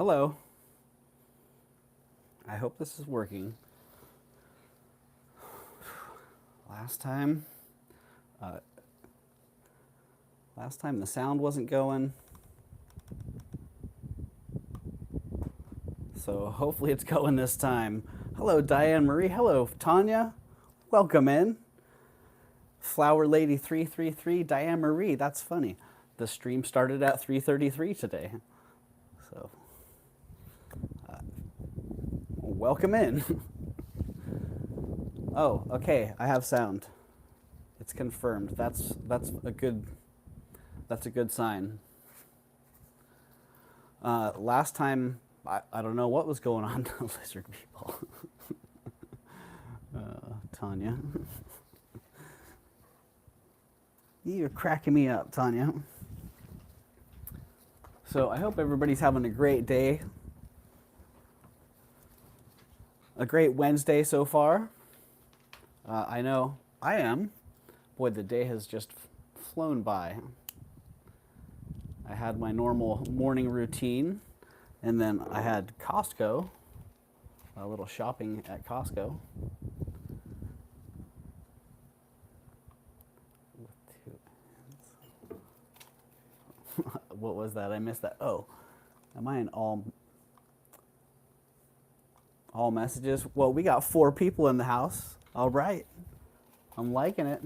Hello. I hope this is working. Last time the sound wasn't going. So hopefully it's going this time. Hello, Diane Marie. Hello, Tanya. Welcome in. Flower Lady 333, Diane Marie. That's funny. The stream started at 3:33 today. So welcome in. Oh, okay. I have sound. It's confirmed. That's a good sign. Last time I don't know what was going on, lizard people. Tanya. You're cracking me up, Tanya. So I hope everybody's having a great day. A great Wednesday so far. I know I am. Boy, the day has just flown by. I had my normal morning routine, and then I had Costco, a little shopping at Costco. What was that? I missed that. Oh, am I in all messages? Well, we got 4 people in the house. All right. I'm liking it.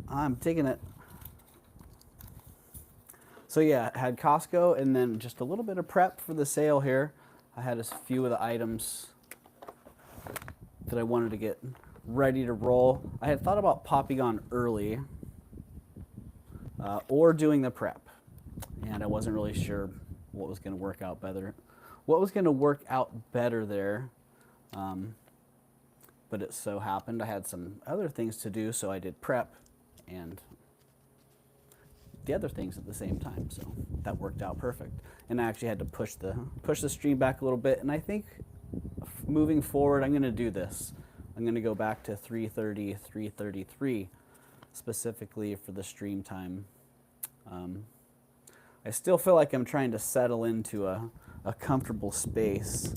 I'm digging it. So yeah, I had Costco and then just a little bit of prep for the sale here. I had a few of the items that I wanted to get ready to roll. I had thought about popping on early or doing the prep, and I wasn't really sure what was going to work out better. What was going to work out better there, but it so happened I had some other things to do, so I did prep and the other things at the same time, so that worked out perfect. And I actually had to push the stream back a little bit, and I think moving forward I'm going to do this. I'm going to go back to 3:30, 3:33 specifically for the stream time. I still feel like I'm trying to settle into a comfortable space.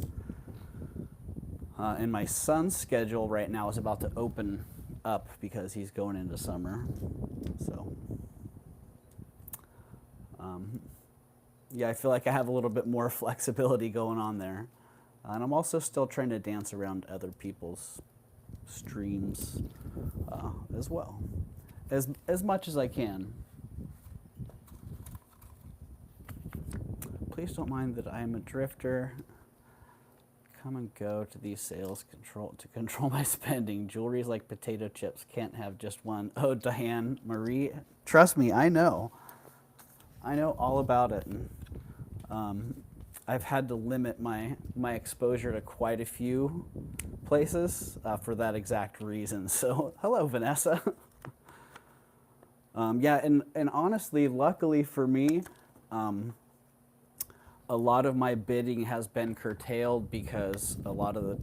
And my son's schedule right now is about to open up because he's going into summer. So, yeah, I feel like I have a little bit more flexibility going on there. And I'm also still trying to dance around other people's streams as well, as much as I can. Please don't mind that I am a drifter. Come and go to these sales to control my spending. Jewelry is like potato chips. Can't have just one. Oh, Diane Marie, trust me, I know. I know all about it. And, I've had to limit my exposure to quite a few places for that exact reason. So, hello, Vanessa. Yeah, and honestly, luckily for me, a lot of my bidding has been curtailed because a lot of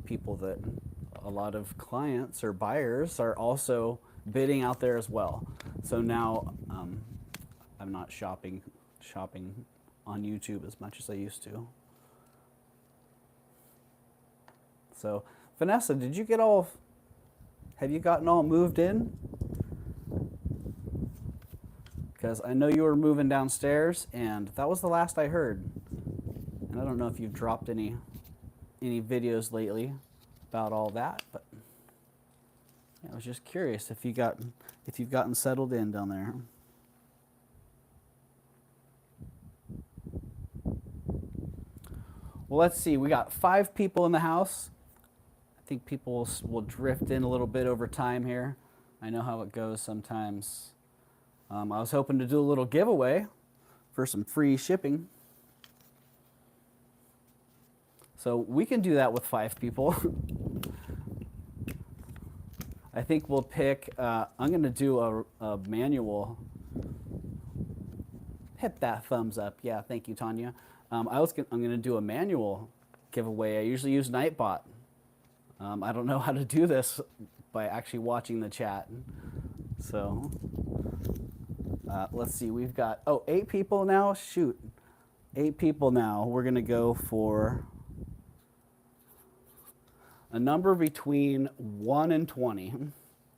clients or buyers are also bidding out there as well. So now I'm not shopping on YouTube as much as I used to. So, Vanessa, have you gotten all moved in? Because I know you were moving downstairs, and that was the last I heard. And I don't know if you've dropped any videos lately about all that, but yeah, I was just curious if you've gotten settled in down there. Well, let's see. We got 5 people in the house. I think people will drift in a little bit over time here. I know how it goes sometimes. I was hoping to do a little giveaway for some free shipping. So we can do that with 5 people. I think we'll pick, I'm going to do a manual. Hit that thumbs up. Yeah, thank you, Tanya. I'm going to do a manual giveaway. I usually use Nightbot. I don't know how to do this by actually watching the chat. So let's see, we've got, 8 people now. Shoot, 8 people now. We're going to go for a number between 1 and 20.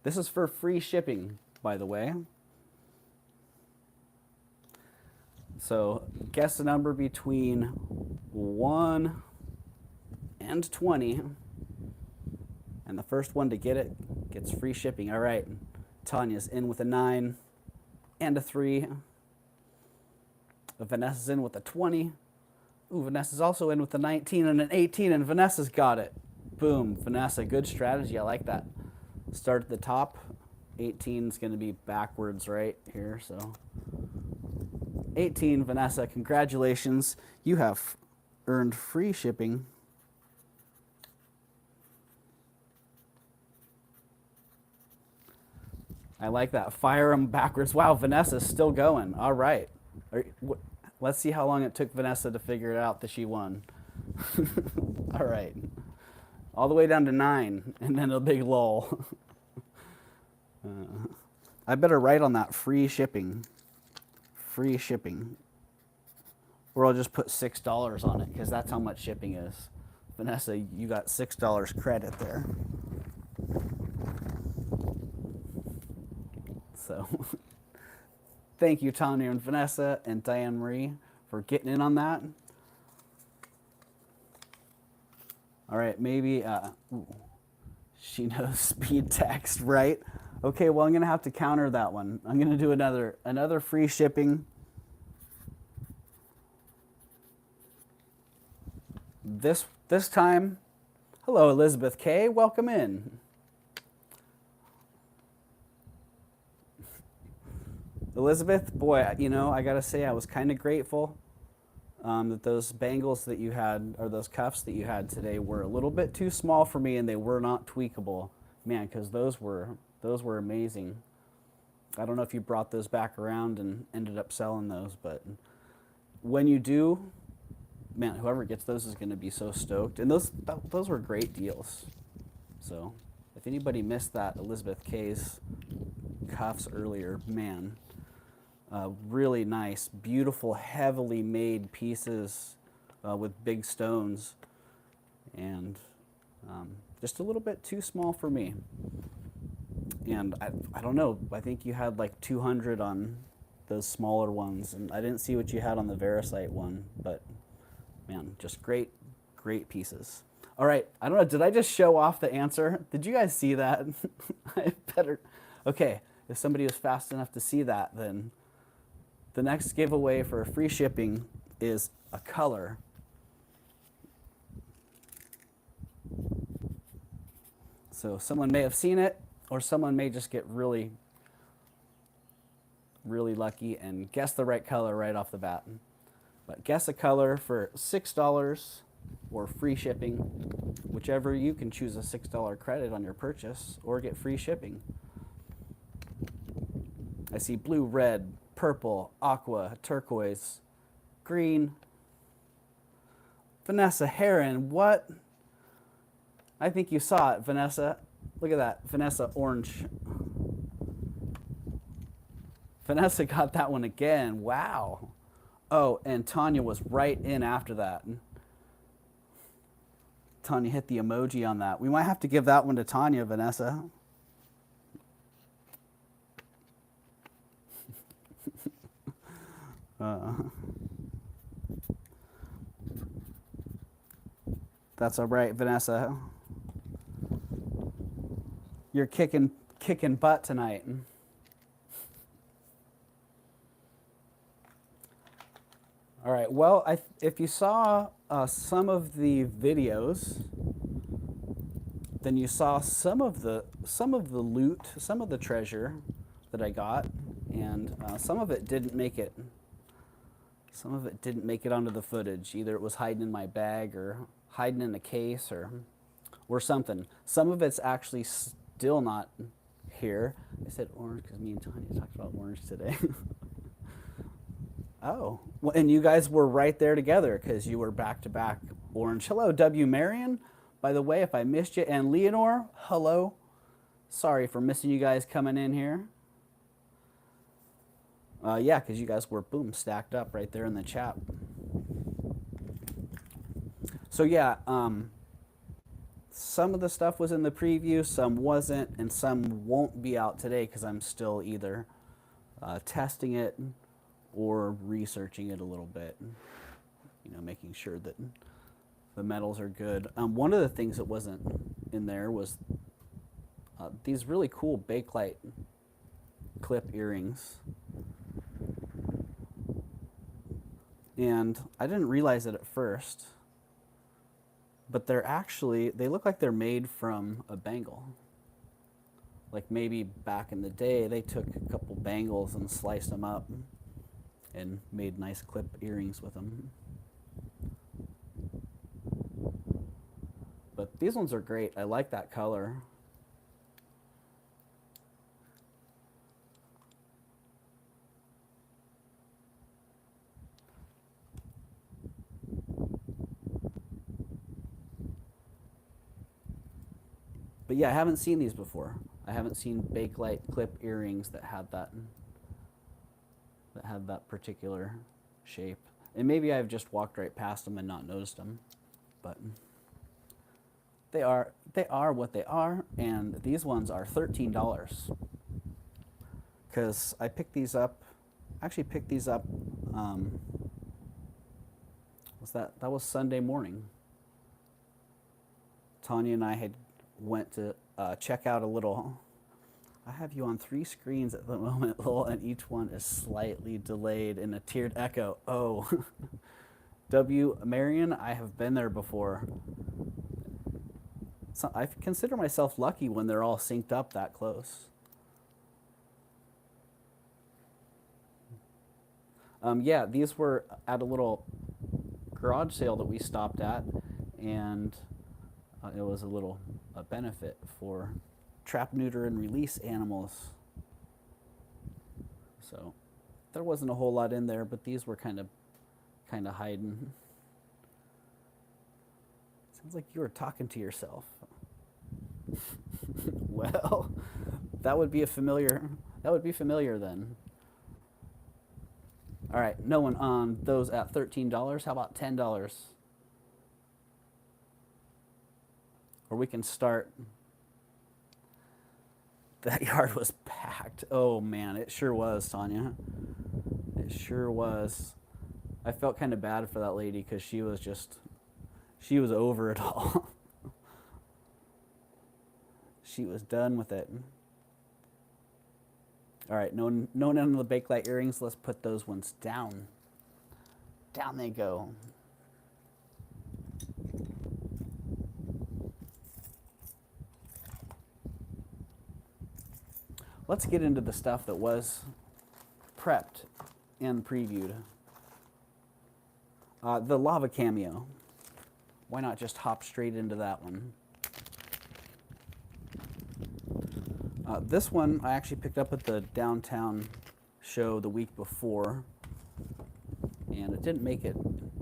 This is for free shipping, by the way. So guess a number between 1 and 20. And the first one to get it gets free shipping. All right. Tanya's in with a 9 and a 3. Vanessa's in with a 20. Ooh, Vanessa's also in with a 19 and an 18, and Vanessa's got it. Boom. Vanessa, good strategy. I like that. Start at the top. 18 is going to be backwards right here. So 18, Vanessa, congratulations. You have earned free shipping. I like that. Fire them backwards. Wow, Vanessa's still going. All right. Let's see how long it took Vanessa to figure it out that she won. All right. All the way down to 9, and then a big lull. I better write on that free shipping. Free shipping. Or I'll just put $6 on it, because that's how much shipping is. Vanessa, you got $6 credit there. So, thank you, Tanya and Vanessa and Diane Marie, for getting in on that. All right, maybe she knows speed text, right? Okay, well, I'm going to have to counter that one. I'm going to do another free shipping. This time, hello, Elizabeth K. Welcome in. Elizabeth, boy, you know, I gotta say I was kind of grateful that those bangles that you had, or those cuffs that you had today, were a little bit too small for me, and they were not tweakable, man, because those were amazing. I don't know if you brought those back around and ended up selling those, but when you do, man, whoever gets those is going to be so stoked. And those were great deals. So if anybody missed that Elizabeth K's cuffs earlier, man. Really nice, beautiful, heavily made pieces with big stones, and just a little bit too small for me. And I don't know, I think you had like 200 on those smaller ones, and I didn't see what you had on the Verasite one, but man, just great pieces. All right, I don't know, did I just show off the answer? Did you guys see that? I better, okay, if somebody was fast enough to see that, then the next giveaway for free shipping is a color. So someone may have seen it, or someone may just get really lucky and guess the right color right off the bat. But guess a color for $6 or free shipping, whichever. You can choose a $6 credit on your purchase or get free shipping. I see blue, red, purple, aqua, turquoise, green. Vanessa Heron, what? I think you saw it, Vanessa. Look at that, Vanessa orange. Vanessa got that one again, wow. Oh, and Tanya was right in after that. Tanya hit the emoji on that. We might have to give that one to Tanya, Vanessa. That's all right, Vanessa. You're kicking butt tonight. All right. Well, if you saw some of the videos, then you saw some of the loot, some of the treasure that I got, and some of it didn't make it. Some of it didn't make it onto the footage. Either it was hiding in my bag or hiding in a case or something. Some of it's actually still not here. I said orange because me and Tanya talked about orange today. Oh, well, and you guys were right there together because you were back to back orange. Hello, W. Marion. By the way, if I missed you, and Leonore, hello. Sorry for missing you guys coming in here. Yeah, because you guys were, boom, stacked up right there in the chat. So yeah, some of the stuff was in the preview, some wasn't, and some won't be out today because I'm still either testing it or researching it a little bit. You know, making sure that the metals are good. One of the things that wasn't in there was these really cool Bakelite clip earrings. And I didn't realize it at first, but they look like they're made from a bangle. Like maybe back in the day, they took a couple bangles and sliced them up and made nice clip earrings with them. But these ones are great. I like that color. But yeah, I haven't seen these before. I haven't seen Bakelite clip earrings that had that particular shape. And maybe I've just walked right past them and not noticed them. But they are what they are, and these ones are $13. Because I picked these up. Actually picked these up. That was Sunday morning. Tanya and I had went to check out a little. I have you on 3 screens at the moment, Lowell, and each one is slightly delayed in a tiered echo. Oh, W. Marion, I have been there before. So I consider myself lucky when they're all synced up that close. Yeah, these were at a little garage sale that we stopped at, and it was a benefit for trap, neuter, and release animals. So there wasn't a whole lot in there, but these were kind of hiding. Sounds like you were talking to yourself. Well, that would be familiar then. All right, no one on those at $13. How about $10? Or we can start. That yard was packed. Oh man, it sure was, Tanya. It sure was. I felt kind of bad for that lady because she was over it all. She was done with it. All right, no none of the Bakelite earrings. Let's put those ones down. Down they go. Let's get into the stuff that was prepped and previewed. The lava cameo. Why not just hop straight into that one? This one I actually picked up at the downtown show the week before, and it didn't make it.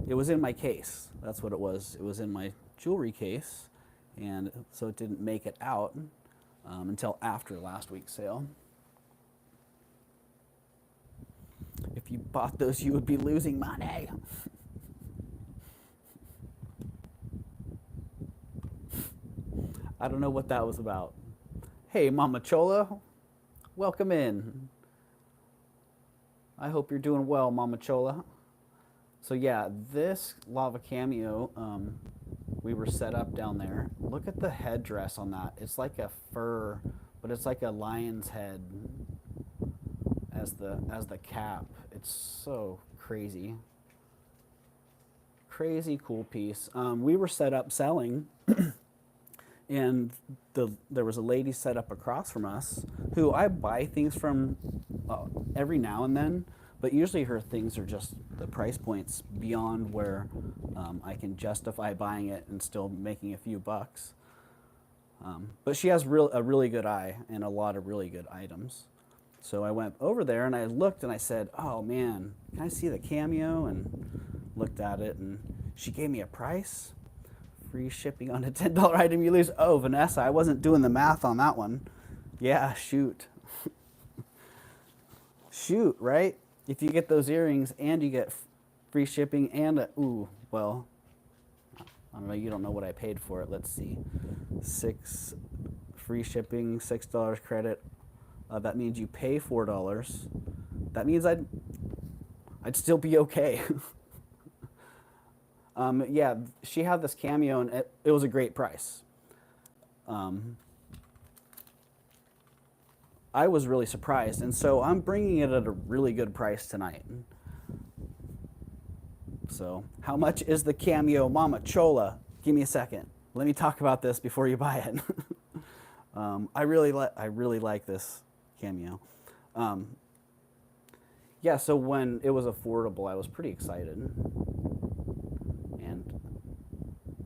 It was in my case. That's what it was. It was in my jewelry case, and so it didn't make it out until after last week's sale. If you bought those, you would be losing money. I don't know what that was about. Hey, Mama Chola, welcome in. I hope you're doing well, Mama Chola. So yeah, this lava cameo, we were set up down there. Look at the headdress on that. It's like a fur, but it's like a lion's head as the cap. It's so crazy. Crazy cool piece. We were set up selling. And there was a lady set up across from us who I buy things from every now and then, but usually her things are just the price points beyond where I can justify buying it and still making a few bucks. But she has a really good eye and a lot of really good items. So I went over there and I looked and I said, oh man, can I see the cameo? And looked at it and she gave me a price. Free shipping on a $10 item you lose. Oh, Vanessa, I wasn't doing the math on that one. Yeah, shoot. Shoot, right? If you get those earrings and you get free shipping and I don't know, you don't know what I paid for it. Let's see. 6 free shipping, $6 credit. That means you pay $4. That means I'd still be okay. Yeah, she had this cameo and it was a great price. I was really surprised, and so I'm bringing it at a really good price tonight. So, how much is the cameo, Mama Chola? Give me a second. Let me talk about this before you buy it. I really like this cameo. Yeah, so when it was affordable, I was pretty excited. And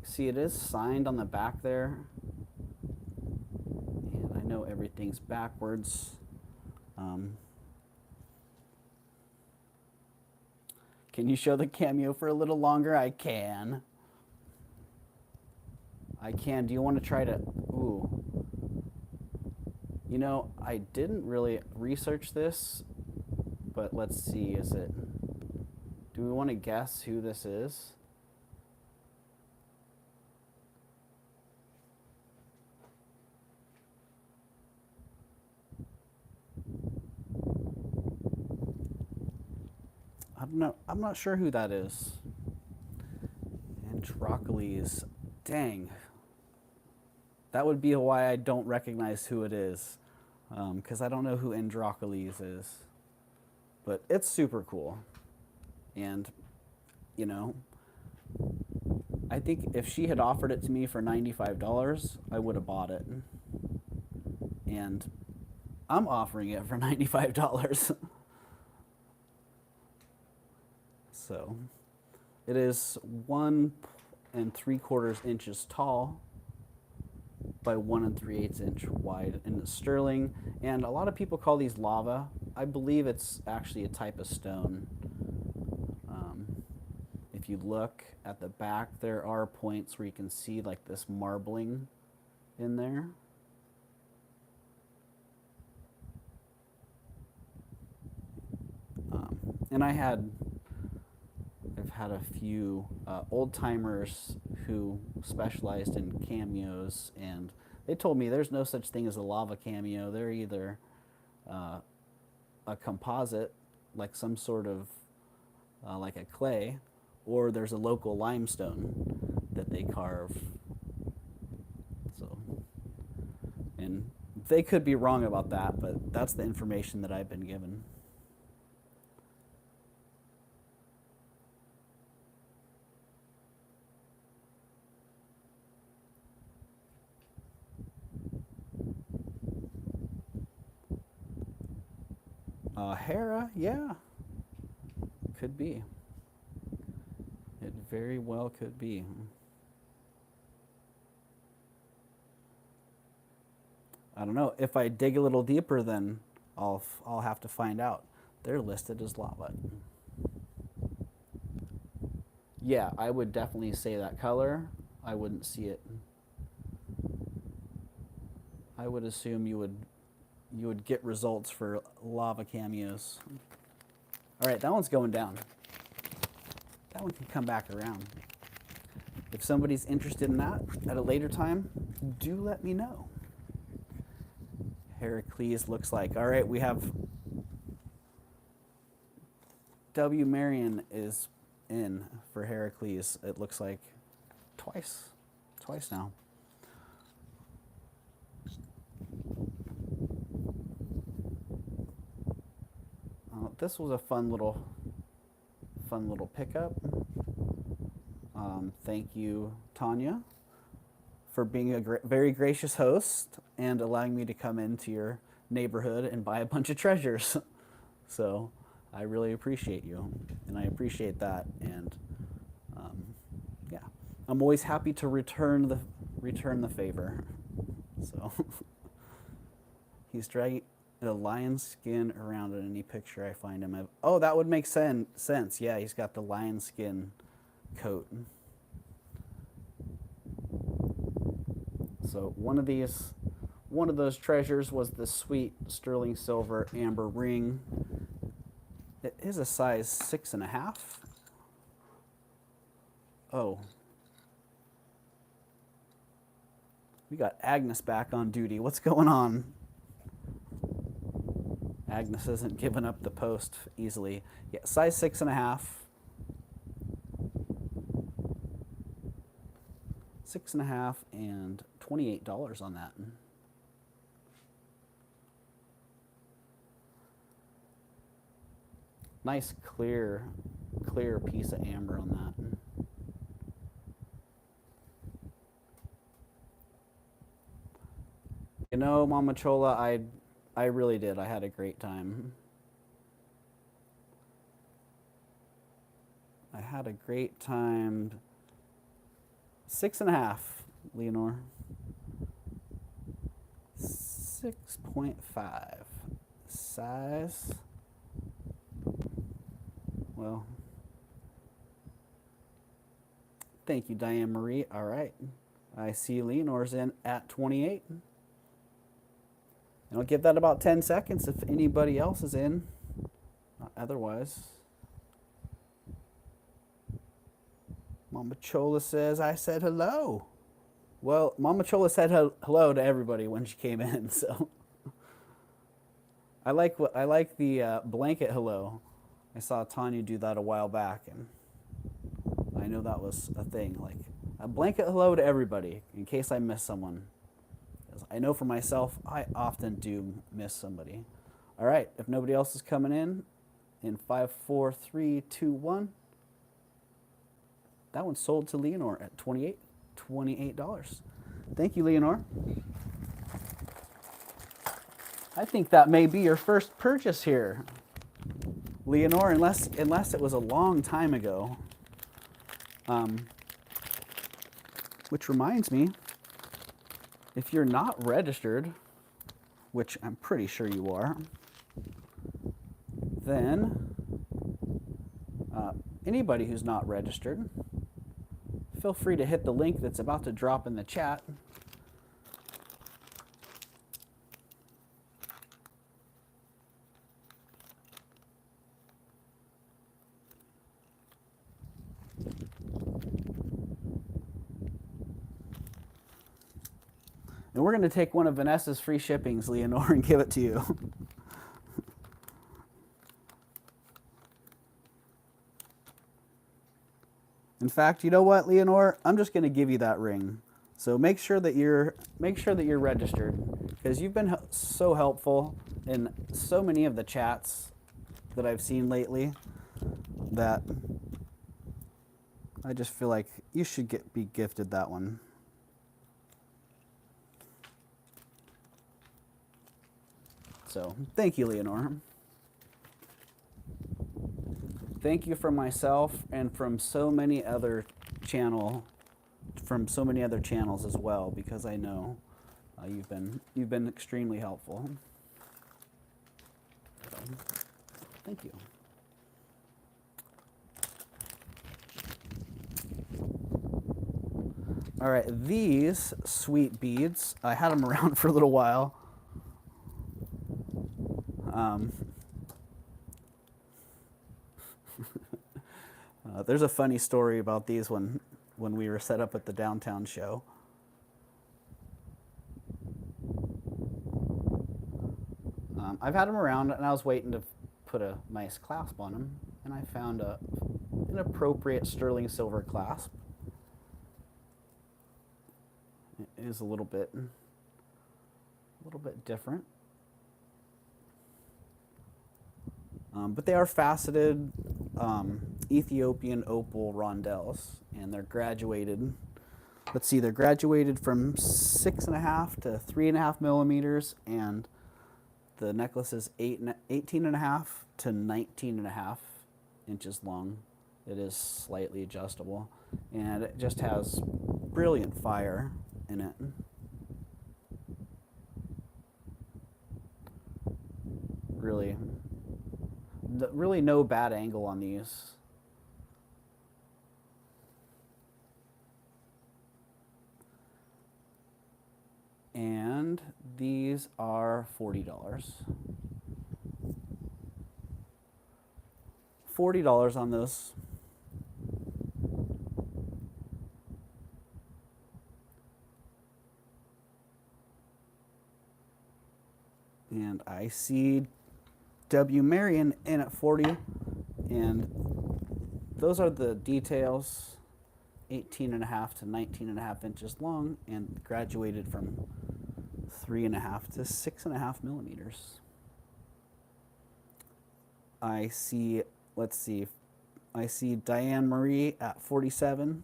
see, it is signed on the back there. And I know everything's backwards. Can you show the cameo for a little longer? I can. I can. Do you want to try to... Ooh. You know, I didn't really research this, but let's see, is it... Do we want to guess who this is? I don't know. I'm not sure who that is. Androcles. Dang. That would be why I don't recognize who it is. Because I don't know who Androcles is. But it's super cool. And, you know, I think if she had offered it to me for $95, I would have bought it. And I'm offering it for $95. So it is 1 3/4 inches tall by 1 3/8 inch wide, and it's sterling. And a lot of people call these lava. I believe it's actually a type of stone. If you look at the back, there are points where you can see like this marbling in there. And I've had a few old timers who specialized in cameos, and they told me there's no such thing as a lava cameo. They're either a composite, like some sort of like a clay, or there's a local limestone that they carve. So, and they could be wrong about that, but that's the information that I've been given. Hera, yeah, could be. It very well could be. I don't know. If I dig a little deeper, then I'll have to find out. They're listed as lava. Yeah, I would definitely say that color. I wouldn't see it. I would assume you would get results for lava cameos. All right, that one's going down. That one can come back around. If somebody's interested in that at a later time, do let me know. Heracles looks like. All right, we have W. Marion is in for Heracles. It looks like twice now. This was a fun little pickup. Thank you, Tanya, for being a very gracious host and allowing me to come into your neighborhood and buy a bunch of treasures. So I really appreciate you, and I appreciate that. And yeah, I'm always happy to return the favor. So he's dragging the lion skin around in any picture I find him. Oh, that would make sense. Yeah, he's got the lion skin coat. So one of those treasures was the sweet sterling silver amber ring. It is a size 6.5. Oh, We got Agnes back on duty. What's going on? Agnes isn't giving up the post easily. Yeah, size 6.5. 6.5 and $28 on that. Nice clear piece of amber on that. You know, Mama Chola, I really did. I had a great time. I had a great time. 6.5, Leonore. 6.5. Size. Well, thank you, Diane Marie. All right. I see Leonore's in at 28. And I'll give that about 10 seconds if anybody else is in. Otherwise. Mama Chola says, I said hello. Well, Mama Chola said hello to everybody when she came in, so. I like the blanket hello. I saw Tanya do that a while back, and I know that was a thing. Like a blanket hello to everybody in case I miss someone. I know for myself, I often do miss somebody. All right, if nobody else is coming in 5, 4, 3, 2, 1. That one sold to Leonore at $28. Thank you, Leonore. I think that may be your first purchase here, Leonore, unless it was a long time ago. Which reminds me, if you're not registered, which I'm pretty sure you are, then anybody who's not registered, feel free to hit the link that's about to drop in the chat. And we're going to take one of Vanessa's free shippings, Leonore, and give it to you. In fact, you know what, Leonore? I'm just going to give you that ring. So make sure that you're registered, because you've been so helpful in so many of the chats that I've seen lately that I just feel like you should be gifted that one. So thank you, Leonore. Thank you from myself and from so many other channels as well, because I know you've been extremely helpful. So, thank you. All right, these sweet beads, I had them around for a little while. There's a funny story about these when we were set up at the downtown show. I've had them around, and I was waiting to put a nice clasp on them, and I found an appropriate sterling silver clasp. It is a little bit different. But they are faceted Ethiopian opal rondelles, and they're graduated. Let's see, they're graduated from 6.5 to 3.5 millimeters, and the necklace is 18.5 to 19.5 inches long. It is slightly adjustable, and it just has brilliant fire in it. Really no bad angle on these. And these are $40. $40 on those. And I see W. Marion in at 40. And those are the details. 18.5 to 19.5 inches long and graduated from 3.5 to 6.5 millimeters. I see, let's see, I see Diane Marie at 47.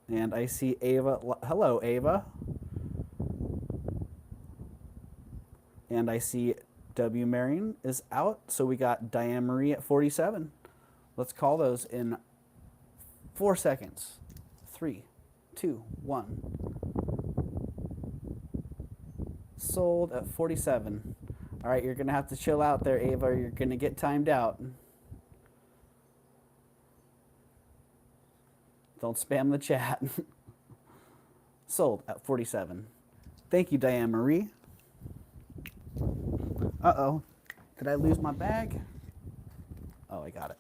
And I see Ava. Hello, Ava. And I see W. Marion is out. So we got Diane Marie at 47. Let's call those in 4 seconds. 3, 2, 1. Sold at 47. All right, you're going to have to chill out there, Ava, or you're going to get timed out. Don't spam the chat. Sold at 47. Thank you, Diane Marie. Uh-oh. Did I lose my bag? Oh, I got it.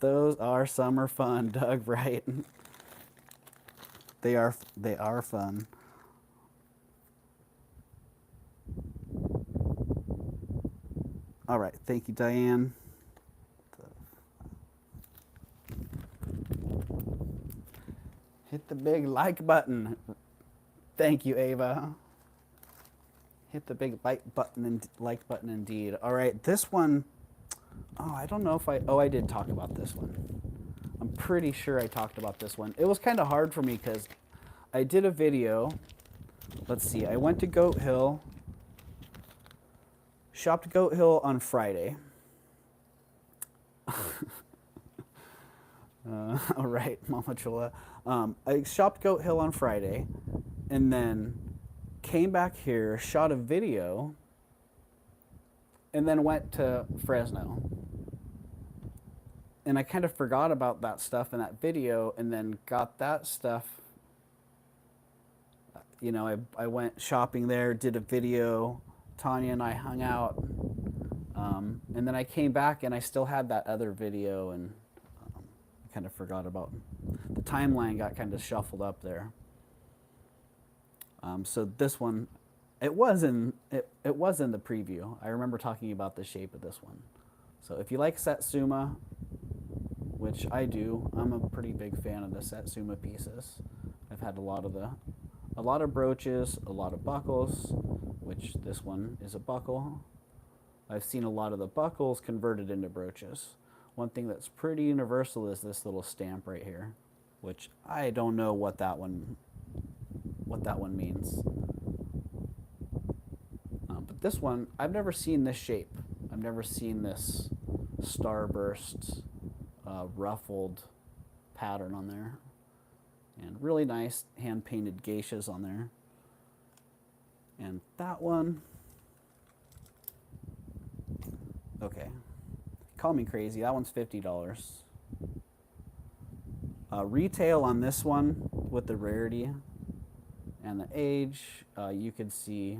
Those are summer fun, Doug, right? They are fun. All right, thank you, Diane. Hit the big like button. Thank you, Ava. Hit the big like button indeed. All right, this one, oh, I don't know if I did talk about this one. I'm pretty sure I talked about this one. It was kind of hard for me because I did a video. Let's see, I went to Goat Hill. Shopped Goat Hill on Friday. All right, Mama Chula. I shopped Goat Hill on Friday and then came back here, shot a video, and then went to Fresno. And I kind of forgot about that stuff in that video and then got that stuff. You know, I went shopping there, did a video. Tanya and I hung out, and then I came back and I still had that other video, and I kind of forgot about the timeline. Got kind of shuffled up there. So this one, it was in the preview. I remember talking about the shape of this one. So if you like Satsuma, which I do, I'm a pretty big fan of the Satsuma pieces. I've had a lot of brooches, a lot of buckles, which this one is a buckle. I've seen a lot of the buckles converted into brooches. One thing that's pretty universal is this little stamp right here, which I don't know what that one means. But this one, I've never seen this shape. I've never seen this starburst ruffled pattern on there. And really nice hand-painted geishas on there. And that one, okay, call me crazy, that one's $50. Retail on this one with the rarity and the age, you could see,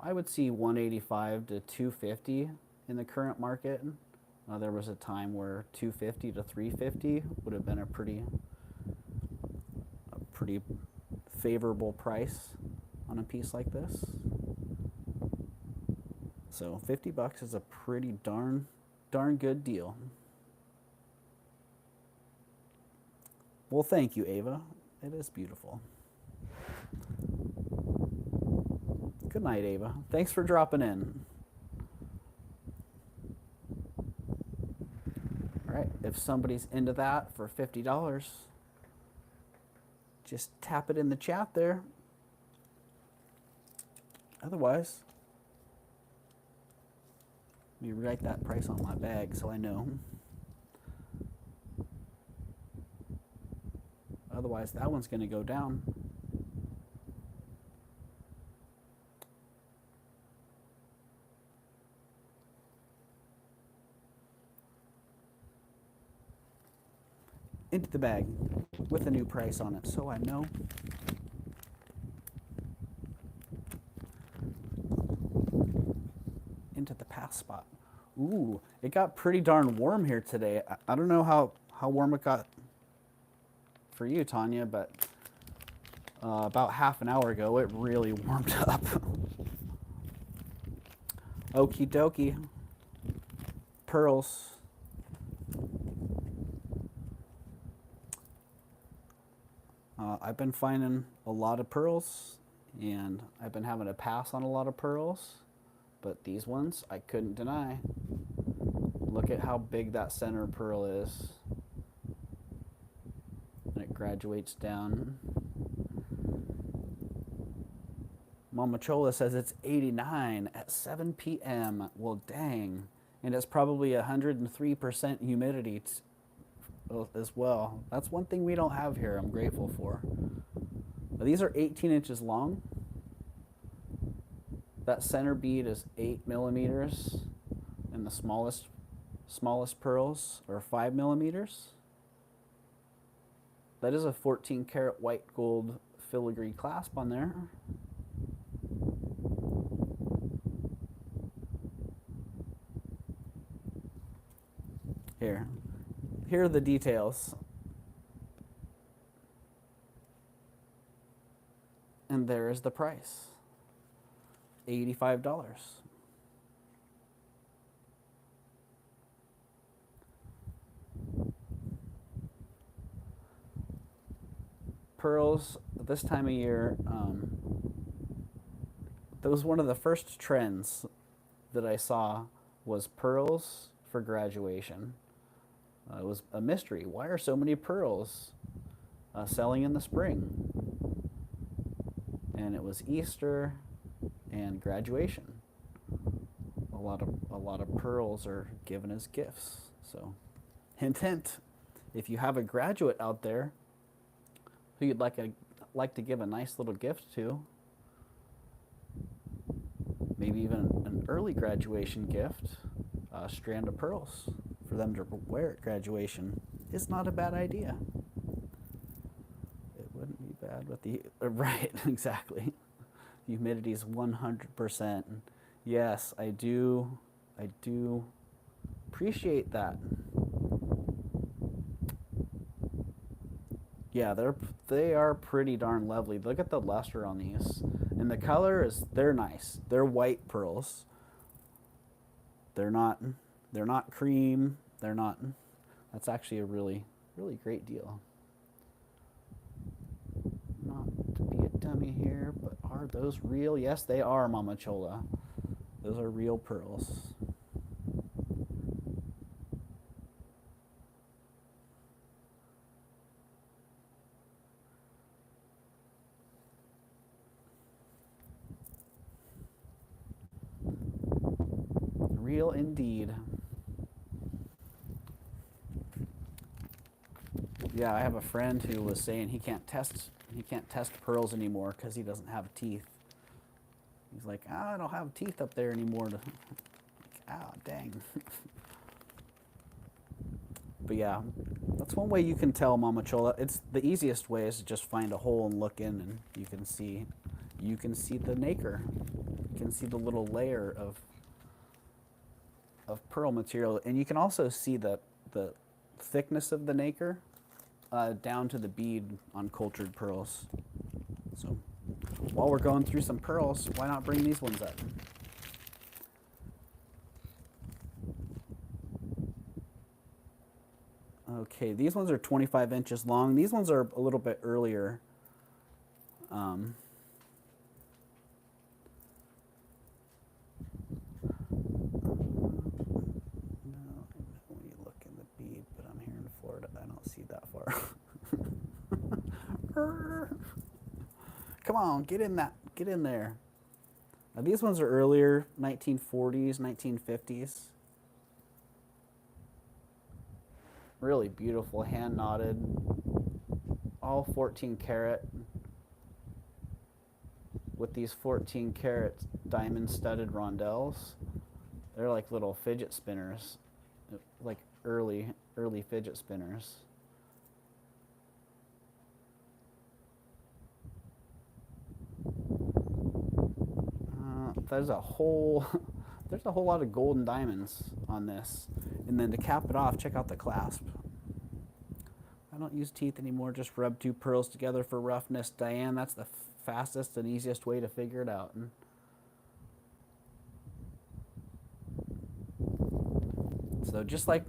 I would see $185 to $250 in the current market. There was a time where $250 to $350 would have been a pretty favorable price on a piece like this. So $50 is a pretty darn good deal. Well, thank you, Ava. It is beautiful. Good night, Ava. Thanks for dropping in. All right, if somebody's into that for $50, just tap it in the chat there. Otherwise, let me write that price on my bag so I know. Otherwise, that one's going to go down. Into the bag with a new price on it so I know. Into the pass spot. Ooh, it got pretty darn warm here today. I don't know how warm it got for you, Tanya, but about half an hour ago, it really warmed up. Okie dokie. Pearls. I've been finding a lot of pearls, and I've been having to pass on a lot of pearls, but these ones I couldn't deny. Look at how big that center pearl is. And it graduates down. Mama Chola says it's 89 at 7 p.m. Well, dang. And it's probably 103% humidity as well. That's one thing we don't have here I'm grateful for. Now, these are 18 inches long. That center bead is 8 millimeters, and the smallest pearls are 5 millimeters. That is a 14 karat white gold filigree clasp on there. Here are the details. And there is the price. $85. Pearls this time of year, that was one of the first trends that I saw was pearls for graduation. It was a mystery. Why are so many pearls selling in the spring? And it was Easter and graduation. A lot of pearls are given as gifts. So, hint, hint. If you have a graduate out there who you'd like to give a nice little gift to, maybe even an early graduation gift, a strand of pearls for them to wear at graduation is not a bad idea. It wouldn't be bad with the right, exactly. Humidity is 100%. Yes, I do appreciate that. Yeah, they are pretty darn lovely. Look at the luster on these. And the color they're nice. They're white pearls. They're not cream. That's actually a really, really great deal. Not to be a dummy here, but are those real? Yes, they are, Mama Chola. Those are real pearls. Real indeed. Yeah, I have a friend who was saying he can't test pearls anymore because he doesn't have teeth. He's like, I don't have teeth up there anymore. Dang. But yeah, that's one way you can tell, Mama Chola. It's the easiest way is to just find a hole and look in, and you can see the nacre. You can see the little layer of pearl material, and you can also see the thickness of the nacre down to the bead on cultured pearls. So while we're going through some pearls, why not bring these ones up? Okay, these ones are 25 inches long. These ones are a little bit earlier. No, when you look in the bead, but I'm here in Florida. I don't see that far. Come on, get in there. Now, these ones are earlier, 1940s, 1950s. Really beautiful, hand knotted, all 14 karat with these 14 karat diamond studded rondelles. They're like little fidget spinners, like early fidget spinners. There's a whole there's a whole lot of gold and diamonds on this. And then to cap it off, check out the clasp. I don't use teeth anymore, just rub 2 pearls together for roughness. Diane, that's the fastest and easiest way to figure it out. So just like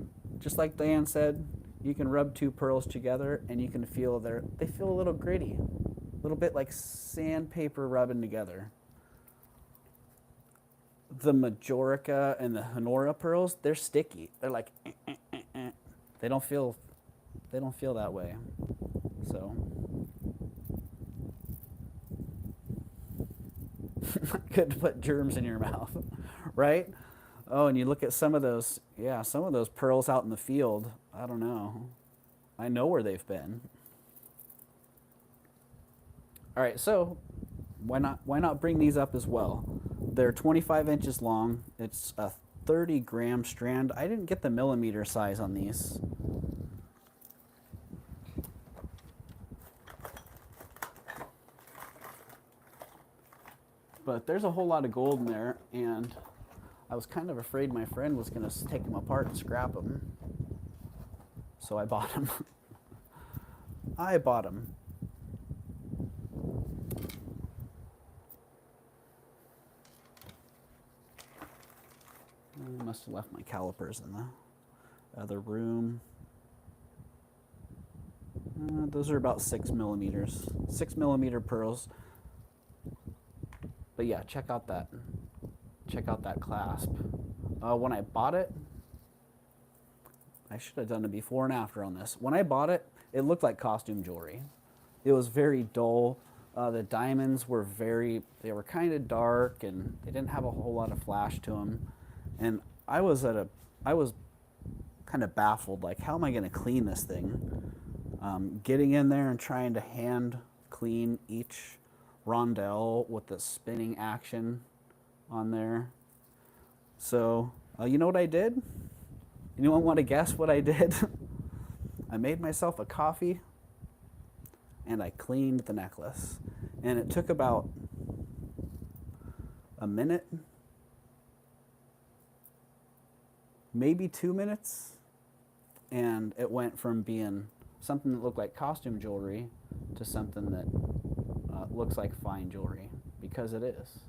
Diane said, you can rub 2 pearls together and you can feel they feel a little gritty, a little bit like sandpaper rubbing together. The Majorica and the Honora pearls, they're sticky. They're like, They don't feel that way. So good to put germs in your mouth, right? Oh, and you look at some of those, some of those pearls out in the field. I don't know. I know where they've been. All right, so why not bring these up as well? They're 25 inches long. It's a 30-gram strand. I didn't get the millimeter size on these. But there's a whole lot of gold in there, and I was kind of afraid my friend was going to take them apart and scrap them. So I bought them. I bought them. I must have left my calipers in the other room. Those are about 6 millimeters. 6 millimeter pearls. But yeah, check out that clasp. When I bought it, I should have done a before and after on this. When I bought it, it looked like costume jewelry. It was very dull. The diamonds were they were kind of dark, and they didn't have a whole lot of flash to them. And I was kind of baffled, like, how am I going to clean this thing? Getting in there and trying to hand clean each rondelle with the spinning action on there. So, you know what I did? Anyone want to guess what I did? I made myself a coffee and I cleaned the necklace. And it took about a minute, maybe 2 minutes, and it went from being something that looked like costume jewelry to something that looks like fine jewelry, because it is.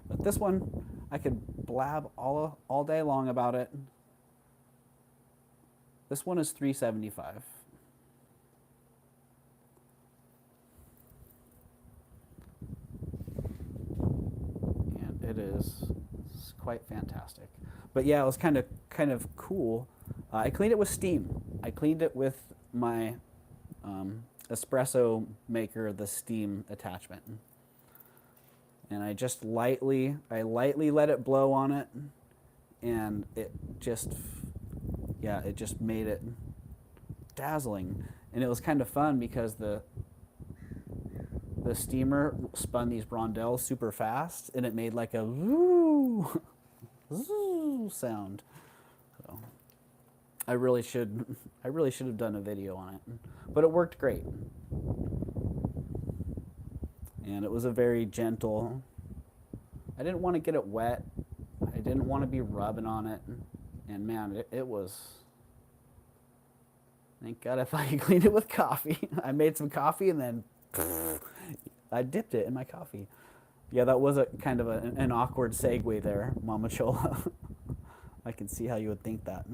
But this one, I could blab all day long about it. This one is $375. And it's quite fantastic. But yeah, it was kind of cool. I cleaned it with steam. I cleaned it with my espresso maker, the steam attachment. And I just lightly let it blow on it, and it just made it dazzling. And it was kind of fun because the steamer spun these rondelles super fast, and it made like a woo, woo sound. So I really should have done a video on it, but it worked great. And it was a very gentle. I didn't want to get it wet. I didn't want to be rubbing on it. And man, it was. Thank God I thought you cleaned it with coffee. I made some coffee and then I dipped it in my coffee. Yeah, that was a kind of an awkward segue there, Mama Chola. I can see how you would think that.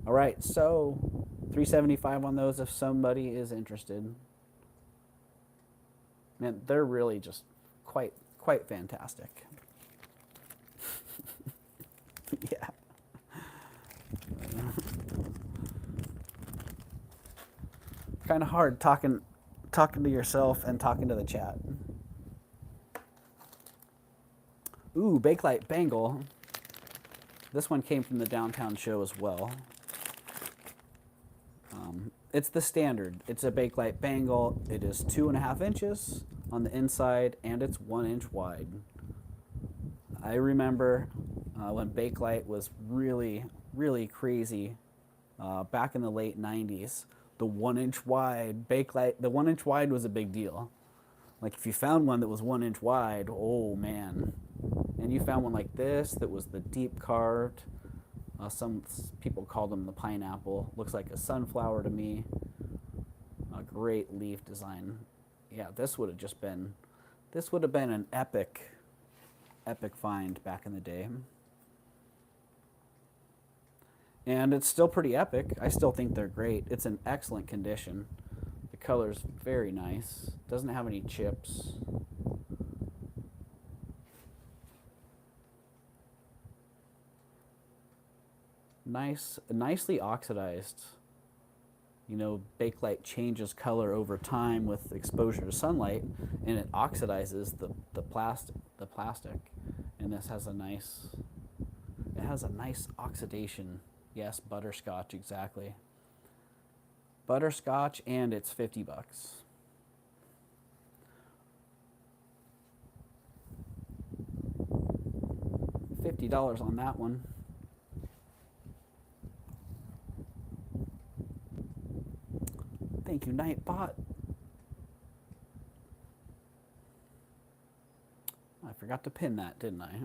All right, so $375 on those if somebody is interested. Man, they're really just quite fantastic. Yeah. Kind of hard talking to yourself and talking to the chat. Ooh, Bakelite bangle. This one came from the downtown show as well. It's the standard. It's a Bakelite bangle. It is 2.5 inches on the inside, and it's 1 inch wide. I remember when Bakelite was really, really crazy back in the late 90s. The 1 inch wide Bakelite, the 1 inch wide was a big deal. Like if you found one that was 1 inch wide, oh man. And you found one like this that was the deep carved. Some people call them the pineapple. Looks like a sunflower to me. A great leaf design. Yeah, this would have been an epic find back in the day. And it's still pretty epic. I still think they're great. It's in excellent condition. The color's very nice. Doesn't have any chips. Nicely oxidized. You know, bakelite changes color over time with exposure to sunlight, and it oxidizes the plastic. And this has a nice oxidation. Yes, butterscotch, exactly. Butterscotch, and it's $50. $50 on that one. Thank you, Nightbot. I forgot to pin that, didn't I?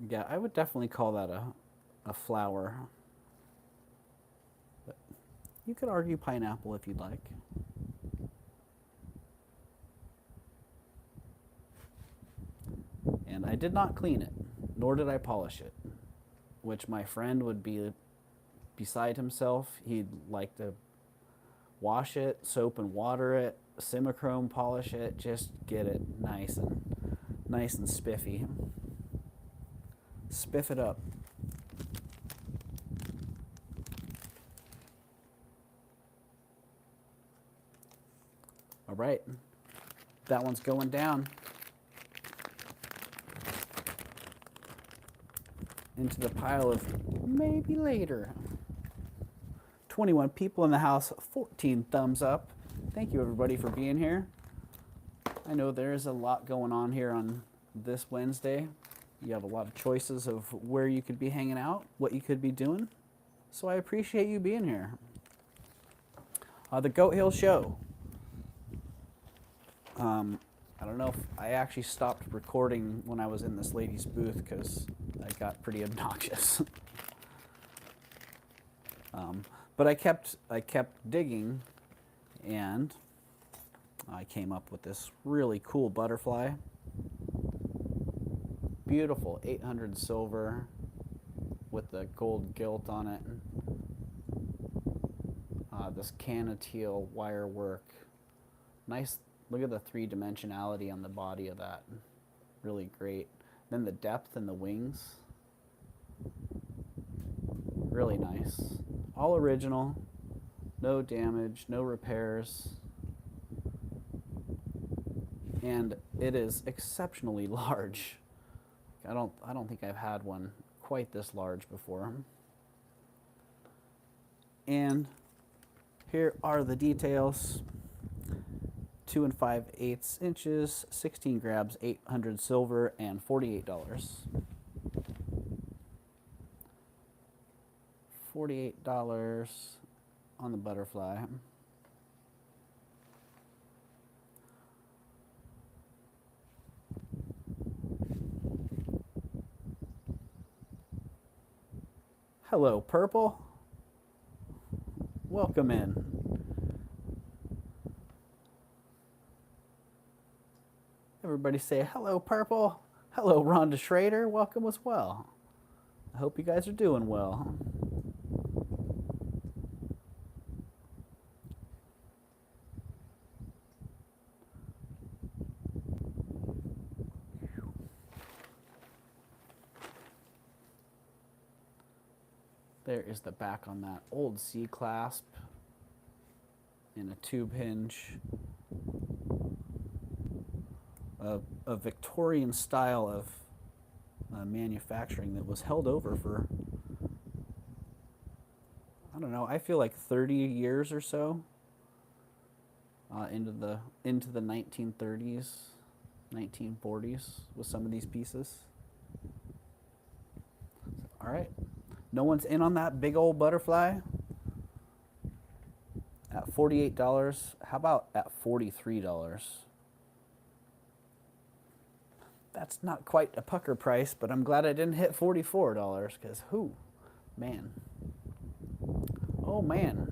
Yeah, I would definitely call that a flower. But you could argue pineapple if you'd like. And I did not clean it, nor did I polish it, which my friend would be beside himself. He'd like to wash it, soap and water it, simichrome polish it, just get it nice and spiffy. Spiff it up. All right, that one's going down into the pile of maybe later. 21 people in the house, 14 thumbs up. Thank you everybody for being here. I know there's a lot going on here on this Wednesday. You have a lot of choices of where you could be hanging out, what you could be doing. So I appreciate you being here. The Goat Hill Show. I don't know if I actually stopped recording when I was in this lady's booth because I got pretty obnoxious. But I kept digging, and I came up with this really cool butterfly. Beautiful 800 silver with the gold gilt on it. This canna-teal wire work. Nice, look at the three-dimensionality on the body of that. Really great. Then the depth in the wings. Really nice. All original. No damage, no repairs. And it is exceptionally large. I don't think I've had one quite this large before. And here are the details. 2 5/8 inches, 16 grams, 800 silver, and $48. $48 on the butterfly. Hello, Purple. Welcome in. Everybody say hello, Purple. Hello, Rhonda Schrader. Welcome as well. I hope you guys are doing well. There is the back on that old C clasp in a tube hinge. A Victorian style of manufacturing that was held over for, I don't know, I feel like 30 years or so. into the 1930s, 1940s with some of these pieces. All right, no one's in on that big old butterfly at $48. How about at $43? That's not quite a pucker price, but I'm glad I didn't hit $44 because man. Oh man.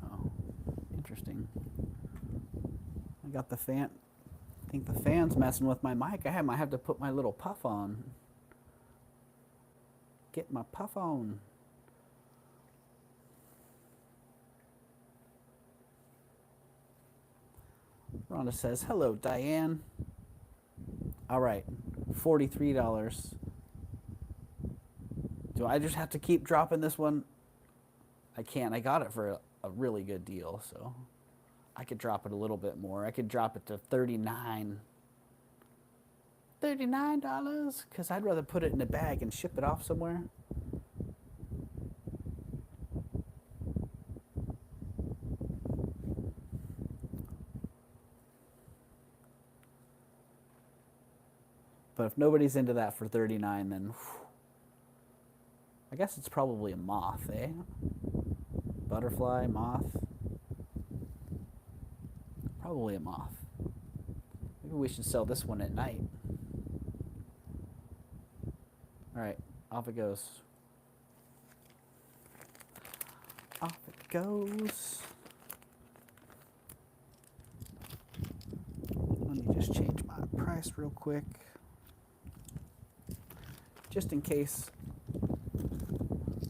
Oh, interesting. I got the fan. I think the fan's messing with my mic. I might have to put my little puff on. Get my puff on. Rhonda says, hello, Diane. All right, $43. Do I just have to keep dropping this one? I can't. I got it for a really good deal, so I could drop it a little bit more. I could drop it to $39. $39? Because I'd rather put it in a bag and ship it off somewhere. But if nobody's into that for $39, then I guess it's probably a moth, eh? Butterfly, moth. Probably a moth. Maybe we should sell this one at night. All right, off it goes. Off it goes. Let me just change my price real quick. Just in case.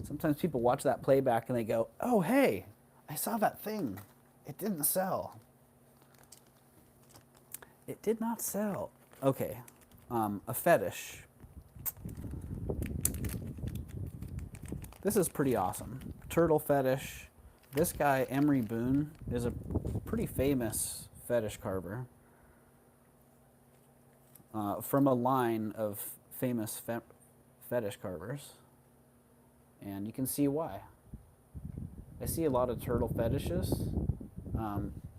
Sometimes people watch that playback and they go, oh, hey, I saw that thing. It didn't sell. It did not sell. Okay, a fetish. This is pretty awesome. Turtle fetish. This guy, Emery Boone, is a pretty famous fetish carver from a line of famous fetish carvers. And you can see why. I see a lot of turtle fetishes,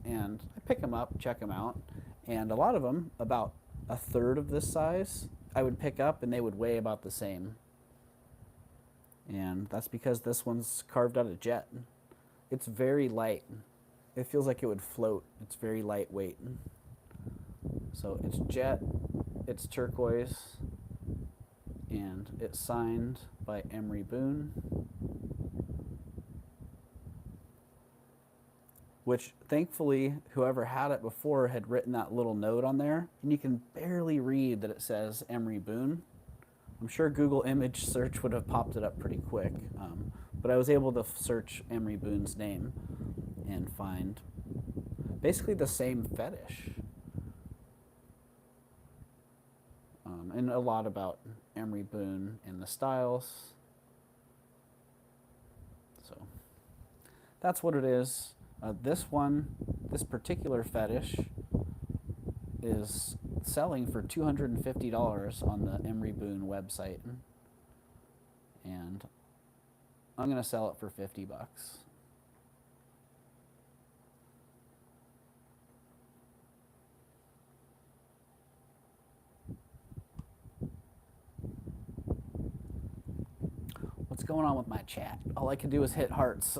and I pick them up, check them out, and a lot of them, about a third of this size, I would pick up and they would weigh about the same. And that's because this one's carved out of jet. It's very light. It feels like it would float. It's very lightweight. So it's jet, it's turquoise, and it's signed by Emery Boone, which thankfully whoever had it before had written that little note on there, and you can barely read that it says Emery Boone. I'm sure Google image search would have popped it up pretty quick, but I was able to search Emery Boone's name and find basically the same fetish. And a lot about Emery Boone and the styles. So that's what it is. This particular fetish is selling for $250 on the Emery Boone website. And I'm going to sell it for $50. What's going on with my chat? All I can do is hit hearts.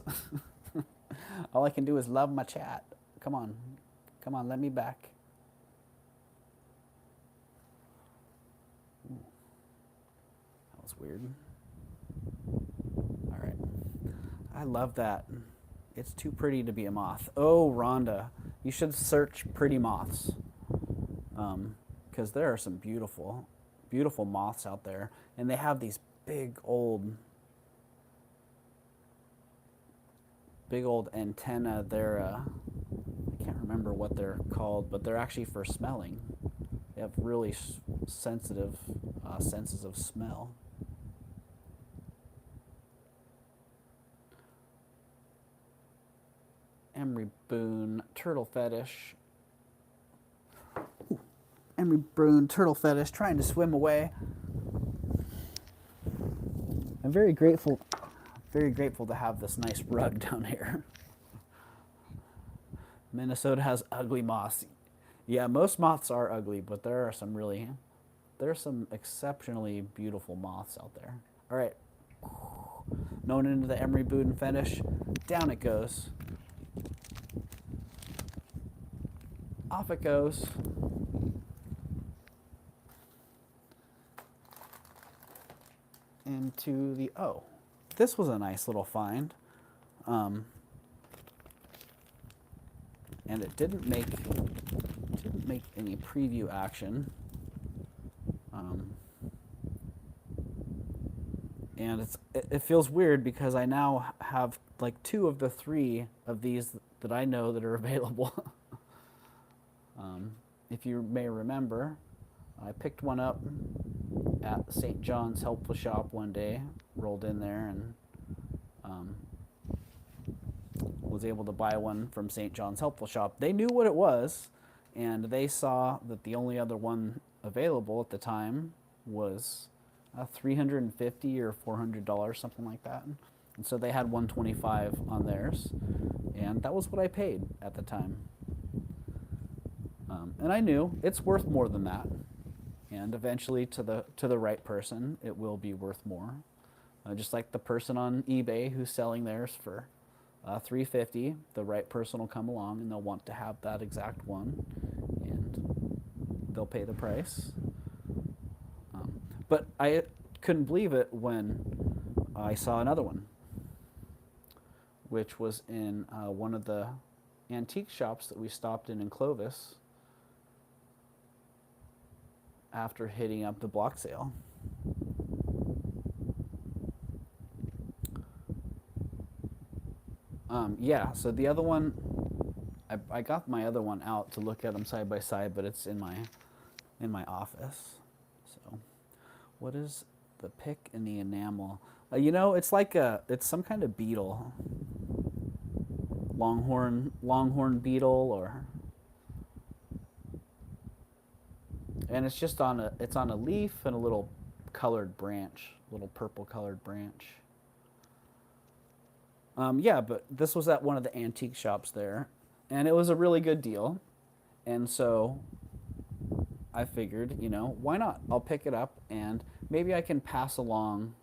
All I can do is love my chat. Come on. Come on, let me back. Ooh. That was weird. All right. I love that. It's too pretty to be a moth. Oh, Rhonda, you should search pretty moths. Because there are some beautiful, beautiful moths out there. And they have these big old antenna. They're, I can't remember what they're called, but they're actually for smelling. They have really sensitive senses of smell. Emery Boone, Turtle Fetish. Ooh. Emery Boone, Turtle Fetish, trying to swim away. I'm very grateful to have this nice rug down here. Minnesota has ugly moths. Yeah, most moths are ugly, but there are some exceptionally beautiful moths out there. All right, going into the Emery Boone fetish, down it goes. Off it goes. Into the, oh, this was a nice little find. And it didn't make any preview action. And it feels weird because I now have like 2 of the 3 of these that I know that are available. If you may remember, I picked one up at St. John's Helpful Shop one day, rolled in there and was able to buy one from St. John's Helpful Shop. They knew what it was, and they saw that the only other one available at the time was $350 or $400, something like that. And so they had $125 on theirs, and that was what I paid at the time. And I knew it's worth more than that, and eventually to the right person, it will be worth more. Just like the person on eBay who's selling theirs for $350, the right person will come along and they'll want to have that exact one, and they'll pay the price. But I couldn't believe it when I saw another one, which was in one of the antique shops that we stopped in Clovis after hitting up the block sale. Yeah, so the other one, I got my other one out to look at them side by side, but it's in my office. So, what is the pick in the enamel? You know, it's some kind of beetle, longhorn beetle, and it's just on a leaf and a little colored branch, little purple colored branch. Yeah, but this was at one of the antique shops there, and it was a really good deal, and so I figured, you know, why not? I'll pick it up, and maybe I can pass along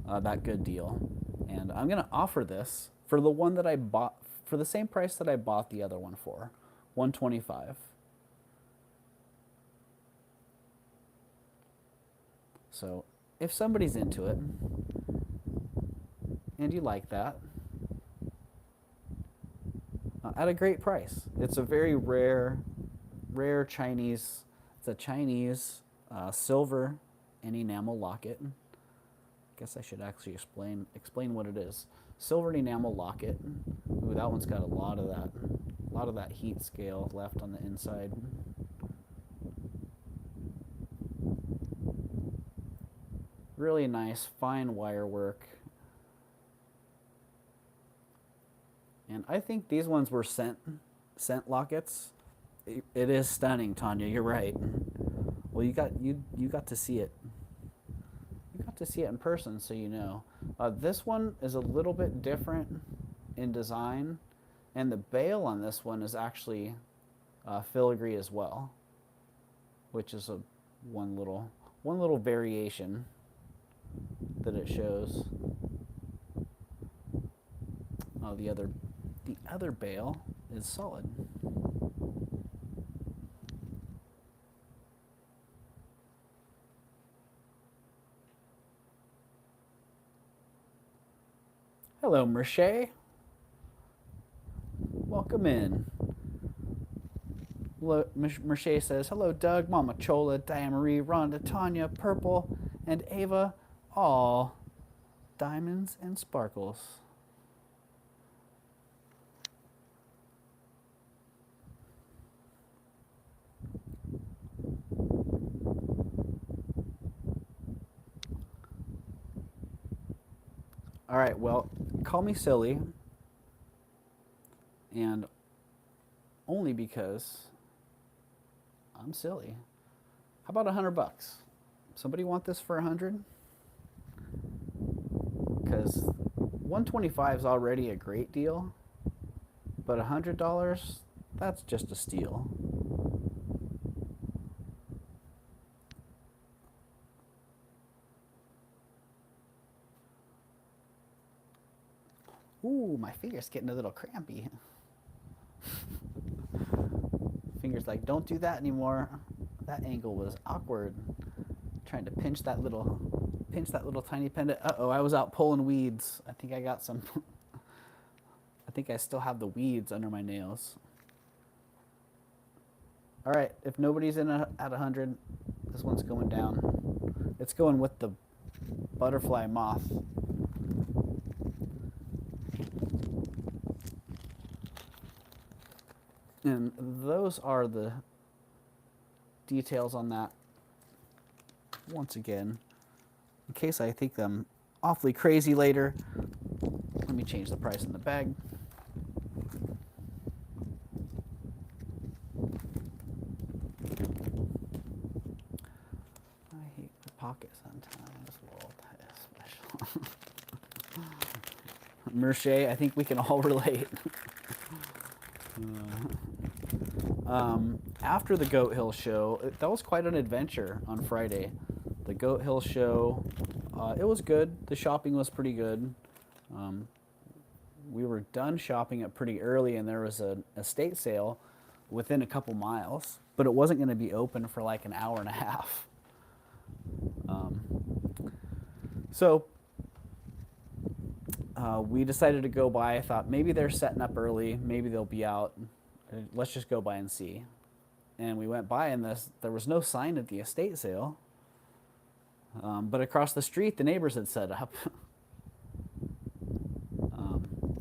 that good deal, and I'm gonna offer this for the one that I bought for the same price that I bought the other one for, $125. So if somebody's into it and you like that, at a great price. It's a very rare Chinese, it's a Chinese silver and enamel locket. Guess I should actually explain what it is. Silver and enamel locket. Ooh, that one's got a lot of that heat scale left on the inside. Really nice, fine wire work. And I think these ones were scent lockets. It is stunning, Tanya. You're right. Well, you got to see it. You got to see it in person, so you know. This one is a little bit different in design, and the bail on this one is actually filigree as well, which is one little variation that it shows. Oh, the other bail is solid. Hello, Merche. Welcome in. Merche says, hello, Doug, Mama Chola, Diane Marie, Rhonda, Tanya, Purple, and Ava, all diamonds and sparkles. All right, well, call me silly, And only because I'm silly. How about $100? Somebody want this for 100? Because 125 is already a great deal, but $100, that's just a steal. Ooh, my finger's getting a little crampy. Finger's like, don't do that anymore. That angle was awkward. Trying to pinch that little tiny pendant. Uh-oh, I was out pulling weeds. I think I got some. I think I still have the weeds under my nails. All right, if nobody's in at 100, this one's going down. It's going with the butterfly moth. And those are the details on that. Once again, in case I think I'm awfully crazy later, let me change the price in the bag. I hate the pocket sometimes. Well, special. Mercier, I think we can all relate. After the Goat Hill show, that was quite an adventure on Friday. The Goat Hill show, it was good. The shopping was pretty good. We were done shopping it pretty early, and there was an estate sale within a couple miles, but it wasn't going to be open for like an hour and a half. So we decided to go by. I thought maybe they're setting up early, maybe they'll be out. Let's just go by and see. And we went by, and there was no sign of the estate sale. But across the street, the neighbors had set up.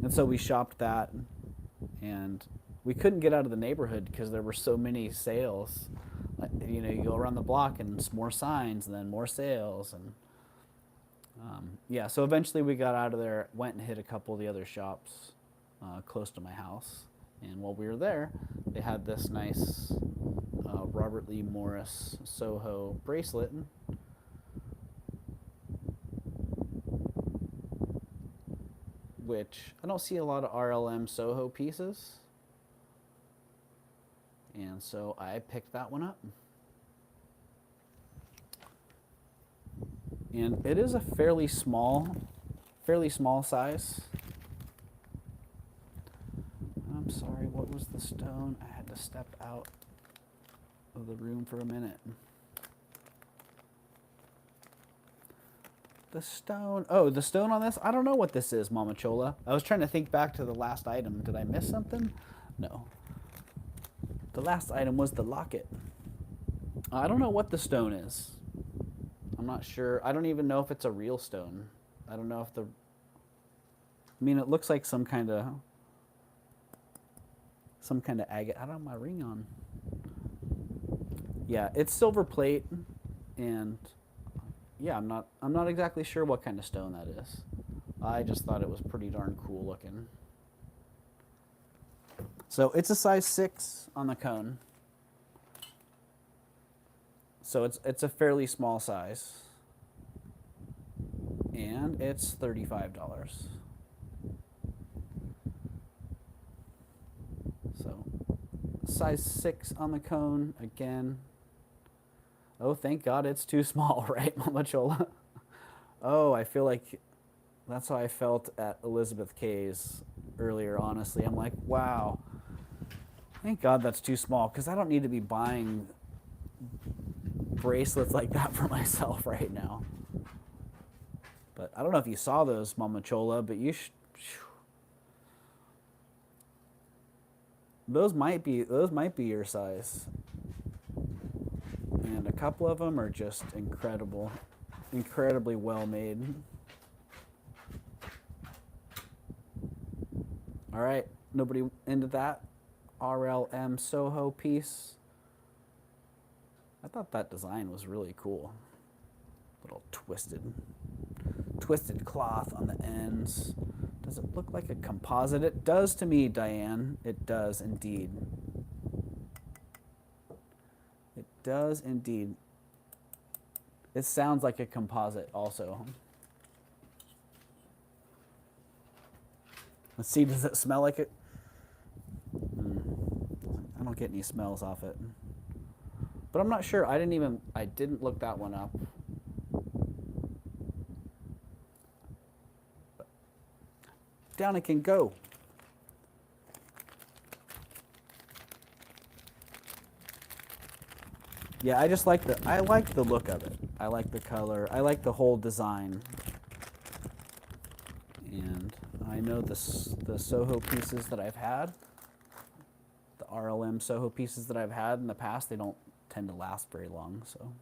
And so we shopped that, and we couldn't get out of the neighborhood because there were so many sales. Like, you know, you go around the block and it's more signs and then more sales. And yeah, so eventually we got out of there, went and hit a couple of the other shops close to my house. And while we were there, they had this nice Robert Lee Morris Soho bracelet. Which I don't see a lot of RLM Soho pieces. And so I picked that one up. And it is a fairly small size. I'm sorry, what was the stone? I had to step out of the room for a minute. The stone, oh, the stone on this? I don't know what this is, Mama Chola. I was trying to think back to the last item. Did I miss something? No. The last item was the locket. I don't know what the stone is. I'm not sure. I don't even know if it's a real stone. I don't know if I mean, it looks like some kind of agate. I don't have my ring on. Yeah, it's silver plate, and yeah, I'm not exactly sure what kind of stone that is. I just thought it was pretty darn cool looking. So it's a size 6 on the cone. So it's a fairly small size. And it's $35. So size 6 on the cone again. Oh, thank God it's too small, right, Mama Chola? Oh, I feel like that's how I felt at Elizabeth K's earlier, honestly. I'm like, wow, thank God that's too small, because I don't need to be buying bracelets like that for myself right now. But I don't know if you saw those, Mama Chola, but you should. Those might be your size. And a couple of them are just incredible, incredibly well made. All right, nobody into that RLM Soho piece? I thought that design was really cool. Little twisted cloth on the ends. Does it look like a composite? It does to me, Diane. It does indeed. It does indeed. It sounds like a composite also. Let's see, does it smell like it? I don't get any smells off it. But I'm not sure. I didn't look that one up. But down it can go. Yeah, I like the look of it. I like the color. I like the whole design. And I know the Soho pieces that I've had, the RLM Soho pieces that I've had in the past, they don't tend to last very long, so.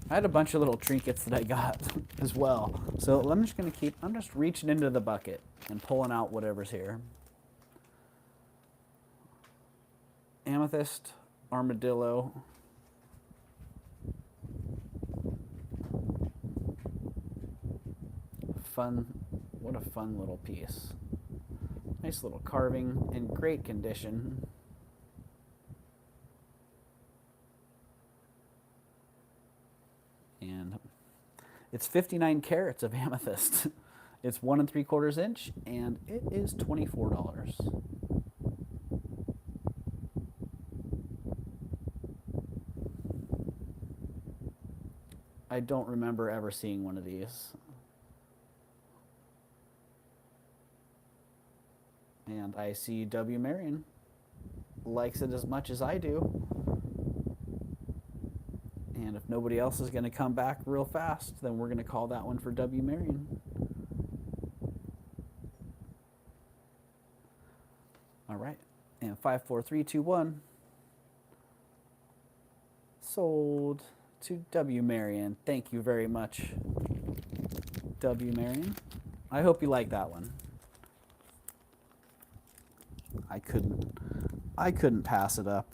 I had a bunch of little trinkets that I got as well. So I'm just reaching into the bucket and pulling out whatever's here. Amethyst, armadillo. What a fun little piece. Nice little carving in great condition. And it's 59 carats of amethyst. It's 1 3/4 inch, and it is $24. I don't remember ever seeing one of these. And I see W. Marion likes it as much as I do. And if nobody else is going to come back real fast, then we're going to call that one for W. Marion. All right. And 5, 4, 3, 2, 1. Sold to W. Marion. Thank you very much, W. Marion. I hope you like that one. I couldn't pass it up.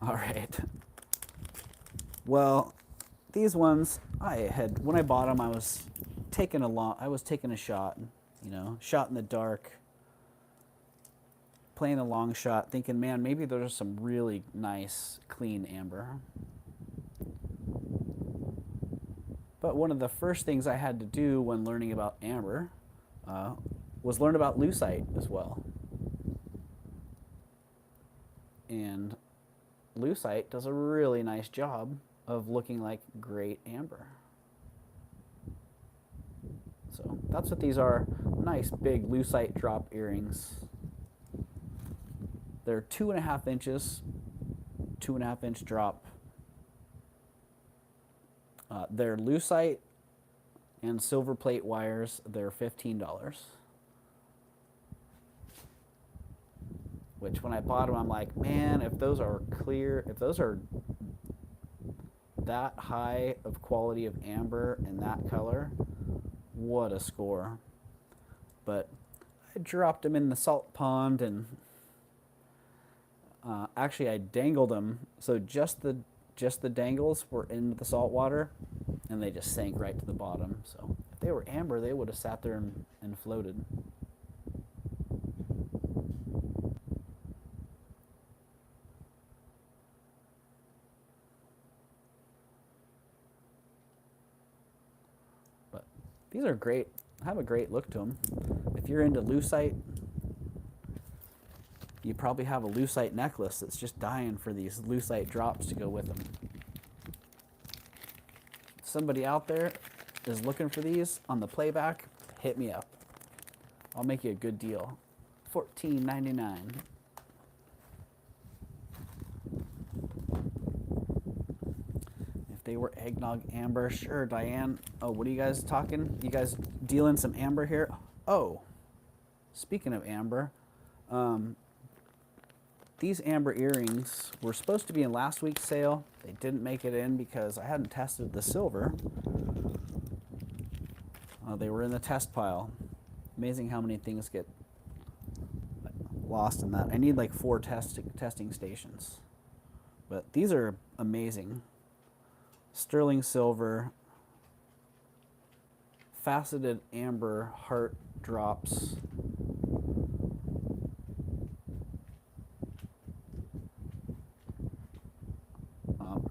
All right. Well, these ones when I bought them, I was taking a shot, shot in the dark, playing a long shot, thinking, man, maybe there's some really nice, clean amber. But one of the first things I had to do when learning about amber was learn about lucite as well. And lucite does a really nice job of looking like great amber. So that's what these are. Nice big lucite drop earrings. They're 2.5 inches, 2.5 inch drop. They're lucite and silver plate wires. They're $15. Which when I bought them, I'm like, man, if those are clear, if those are that high of quality of amber and that color, what a score. But I dropped them in the salt pond, and actually I dangled them, so just the dangles were in the salt water, and they just sank right to the bottom. So if they were amber, they would have sat there and floated. But these are great, have a great look to them. If you're into lucite, you probably have a lucite necklace that's just dying for these lucite drops to go with them. Somebody out there is looking for these on the playback, hit me up. I'll make you a good deal. $14.99. If they were eggnog amber, sure, Diane. Oh, what are you guys talking? You guys dealing some amber here? Oh, speaking of amber, these amber earrings were supposed to be in last week's sale. They didn't make it in because I hadn't tested the silver. They were in the test pile. Amazing how many things get lost in that. I need like 4 testing stations. But these are amazing. Sterling silver, faceted amber heart drops.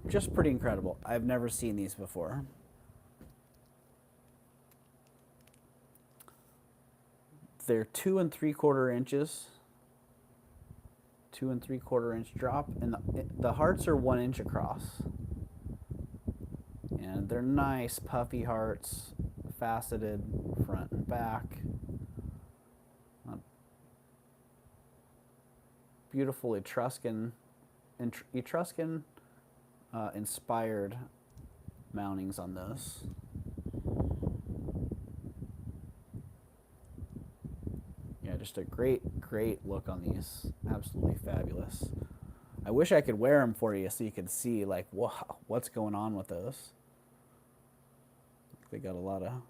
Just pretty incredible. I've never seen these before. They're 2 3/4 inches. 2 3/4 inch drop, and the hearts are 1 inch across. And they're nice puffy hearts, faceted front and back. Beautiful Etruscan inspired mountings on those. Yeah, just a great look on these. Absolutely fabulous. I wish I could wear them for you so you could see like, wow, what's going on with those. They got a lot of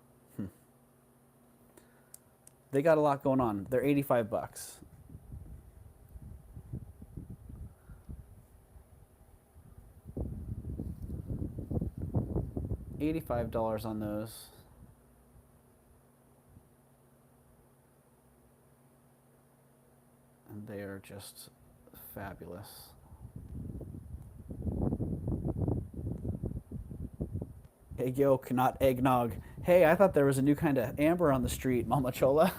they got a lot going on. They're $85. $85 on those. And they are just fabulous. Egg yolk, not eggnog. Hey, I thought there was a new kind of amber on the street, Mama Chola.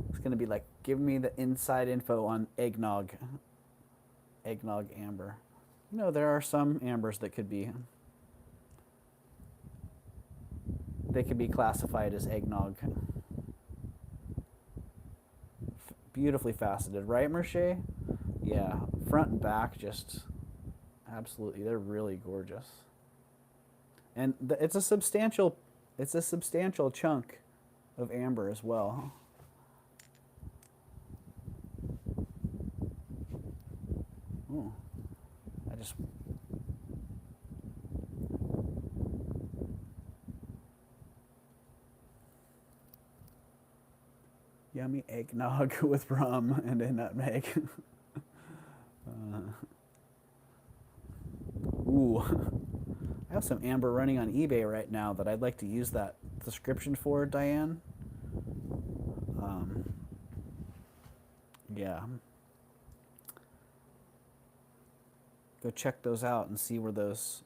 It's going to be like, give me the inside info on eggnog. Eggnog amber. You know, there are some ambers that could be... They could be classified as eggnog. Beautifully faceted, right, Merche? Yeah, front and back, just absolutely, they're really gorgeous. And it's a substantial chunk of amber as well. Ooh, I just... Yummy eggnog with rum and a nutmeg. Ooh. I have some amber running on eBay right now that I'd like to use that description for, Diane. Yeah. Go check those out and see where those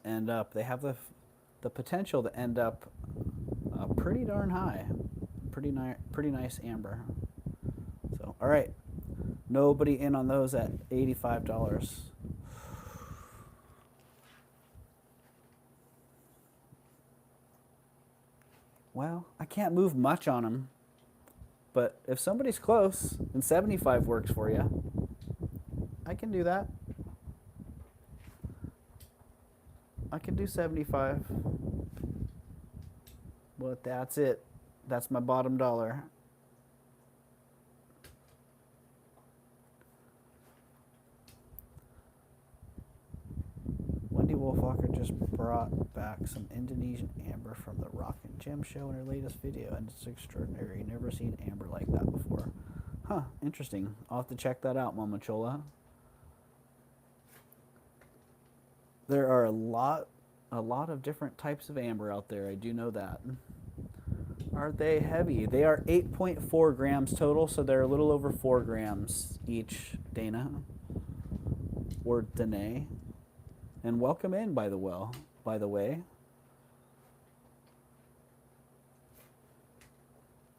end up. They have the potential to end up pretty darn high. Pretty nice amber. So, all right. Nobody in on those at $85. Well, I can't move much on them, but if somebody's close and 75 works for you, I can do that. I can do 75. But that's it. That's my bottom dollar. Wendy Wolfwalker just brought back some Indonesian amber from the Rock and Gem show in her latest video, and it's extraordinary. Never seen amber like that before. Huh, interesting. I'll have to check that out, Mama Chola. There are a lot of different types of amber out there. I do know that. Are they heavy? They are 8.4 grams total, so they're a little over 4 grams each, Dana. Or Danae. And welcome in, by the way.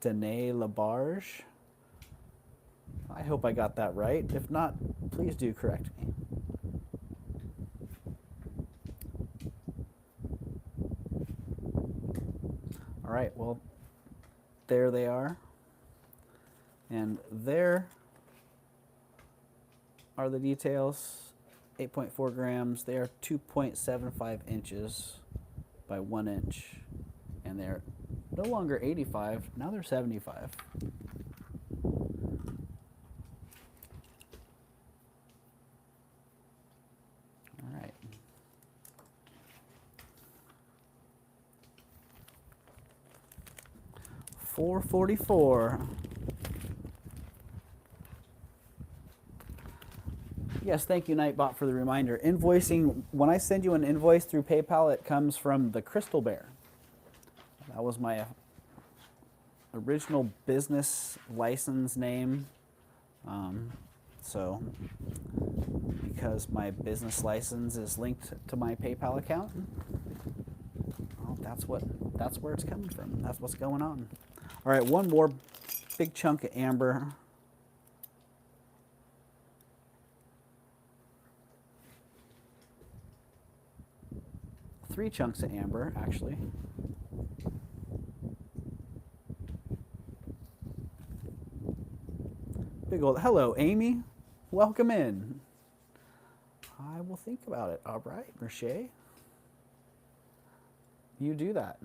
Danae Labarge. I hope I got that right. If not, please do correct me. All right, well, there they are. And there are the details. 8.4 grams. They are 2.75 inches by 1 inch. And they're no longer 85, now they're 75. 444. Yes, thank you, Nightbot, for the reminder. Invoicing, when I send you an invoice through PayPal, it comes from the Crystal Bear. That was my original business license name. So, because my business license is linked to my PayPal account, well, that's where it's coming from. That's what's going on. All right, one more big chunk of amber. Three chunks of amber, actually. Big old hello, Amy. Welcome in. I will think about it. All right, Merche. You do that.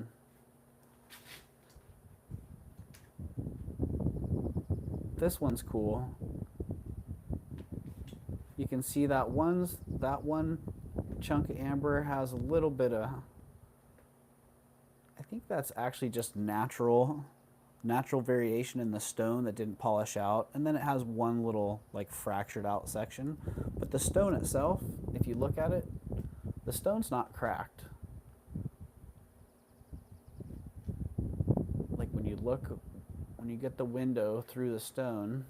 This one's cool. You can see that one chunk of amber has a little bit of, I think that's actually just natural variation in the stone that didn't polish out, and then it has one little like fractured out section. But the stone itself, if you look at it, the stone's not cracked. Like when you get the window through the stone's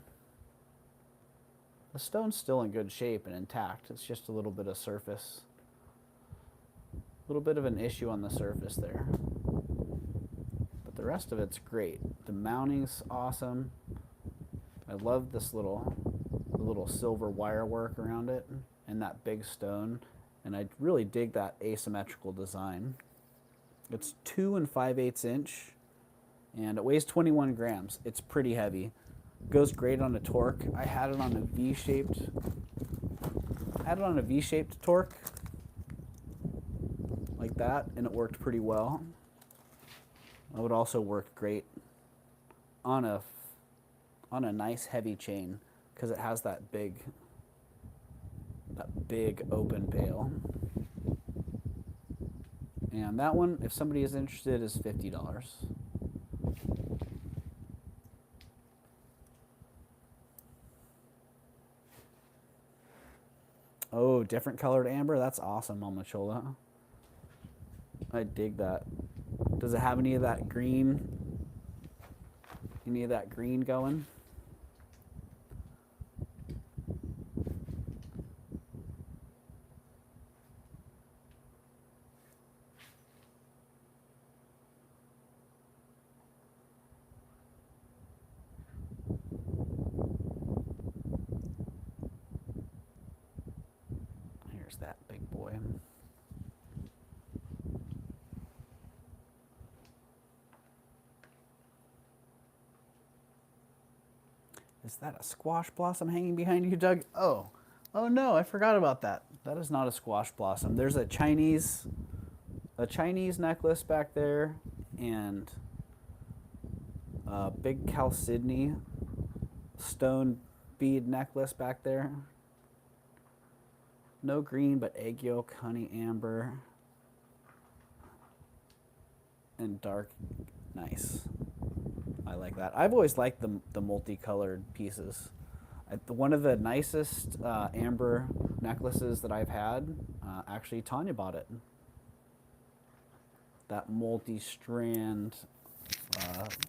still in good shape and intact. It's just a little bit of surface, a little bit of an issue on the surface there. But the rest of it's great. The mounting's awesome. I love this little silver wire work around it and that big stone. And I really dig that asymmetrical design. It's 2 5/8 inch and it weighs 21 grams. It's pretty heavy. Goes great on a torque. I had it on a V-shaped torque like that, and it worked pretty well. It would also work great on a nice heavy chain because it has that big open bail. And that one, if somebody is interested, is $50. Oh, different colored amber? That's awesome, Momochola. I dig that. Does it have any of that green? Any of that green going? Here's that big boy. Is that a squash blossom hanging behind you, Doug? Oh no, I forgot about that. That is not a squash blossom. There's a Chinese necklace back there and a big chalcedony stone bead necklace back there. No green, but egg yolk, honey amber, and dark. Nice. I like that. I've always liked the multicolored pieces. One of the nicest amber necklaces that I've had, actually Tanya bought it. That multi-strand,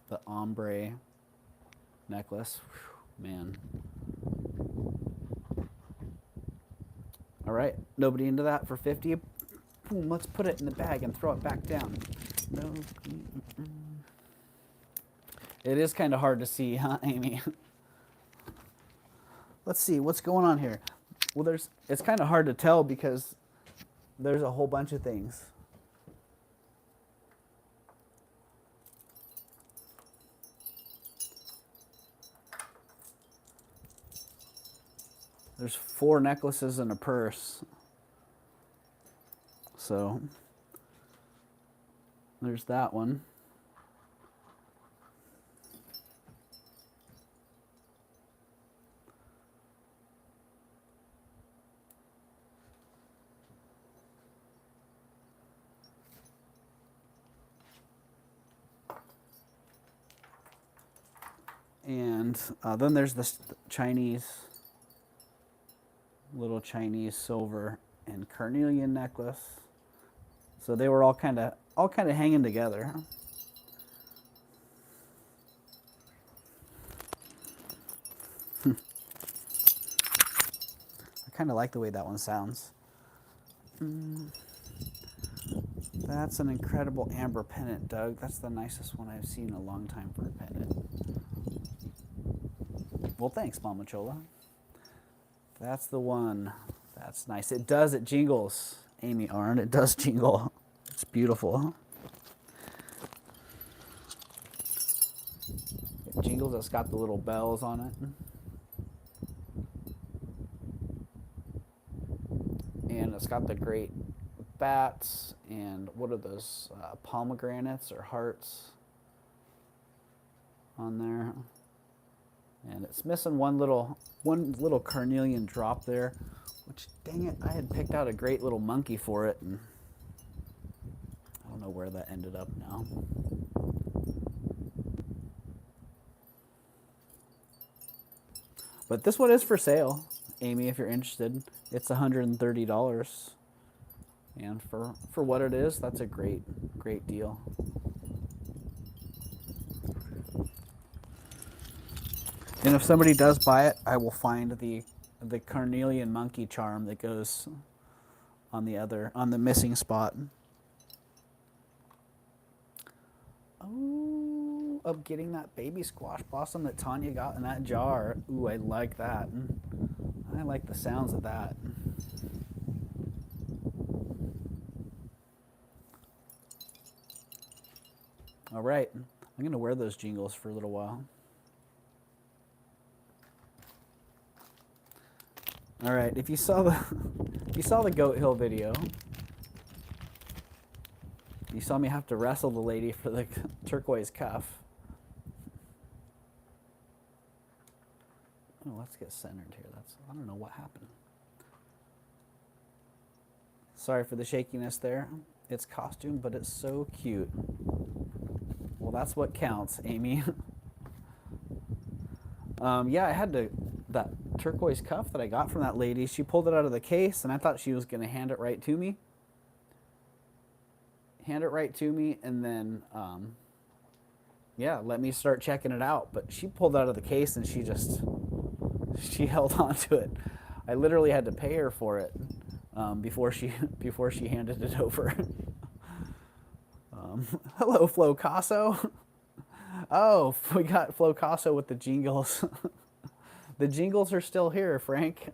the ombre necklace. Whew, man. All right, nobody into that for 50. Boom, let's put it in the bag and throw it back down. No. It is kind of hard to see, huh, Amy? Let's see, what's going on here? Well, it's kind of hard to tell because there's a whole bunch of things. There's 4 necklaces and a purse. So, there's that one. And then there's this little Chinese silver and carnelian necklace. So they were all kind of hanging together. I kind of like the way that one sounds. That's an incredible amber pendant, Doug. That's the nicest one I've seen in a long time for a pendant. Well, thanks, Mama Chola. That's the one. That's nice. It jingles, Amy Arndt. It does jingle. It's beautiful. It jingles. It's got the little bells on it. And it's got the great bats and what are those pomegranates or hearts on there. And it's missing one little carnelian drop there, which, dang it, I had picked out a great little monkey for it, and I don't know where that ended up now. But this one is for sale, Amy, if you're interested. It's $130. And for what it is, that's a great deal. And if somebody does buy it, I will find the carnelian monkey charm that goes on the missing spot. Oh, of getting that baby squash blossom that Tanya got in that jar. Ooh, I like that. I like the sounds of that. All right, I'm gonna wear those jingles for a little while. All right, if you saw the Goat Hill video, you saw me have to wrestle the lady for the turquoise cuff. Oh, let's get centered here. I don't know what happened. Sorry for the shakiness there. It's costume, but it's so cute. Well, that's what counts, Amy. Yeah, I had that turquoise cuff that I got from that lady. She pulled it out of the case, and I thought she was going to hand it right to me. And then, yeah, let me start checking it out. But she pulled it out of the case, and she held on to it. I literally had to pay her for it before she handed it over. Hello, Flo Casso. Oh, we got Flo Casso with the jingles. The jingles are still here, Frank.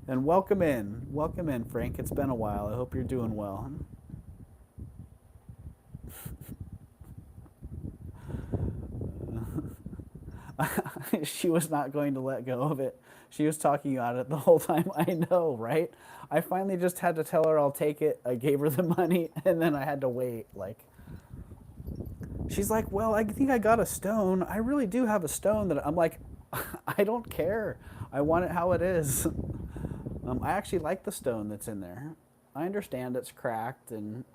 And welcome in, Frank. It's been a while. I hope you're doing well. She was not going to let go of it. She was talking about it the whole time. I know, right? I finally just had to tell her I'll take it. I gave her the money, and then I had to wait. She's like, well, I think I got a stone. I really do have a stone that I'm like, I don't care. I want it how it is. I actually like the stone that's in there. I understand it's cracked and,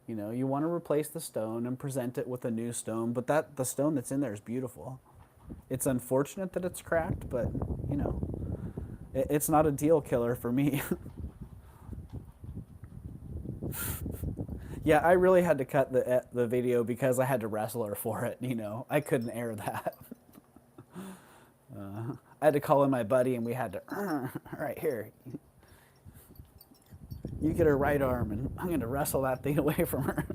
you want to replace the stone and present it with a new stone, but the stone that's in there is beautiful. It's unfortunate that it's cracked, but, it's not a deal killer for me. Yeah, I really had to cut the video because I had to wrestle her for it, I couldn't air that. I had to call in my buddy and we had to, all right, here. You get her right arm and I'm going to wrestle that thing away from her.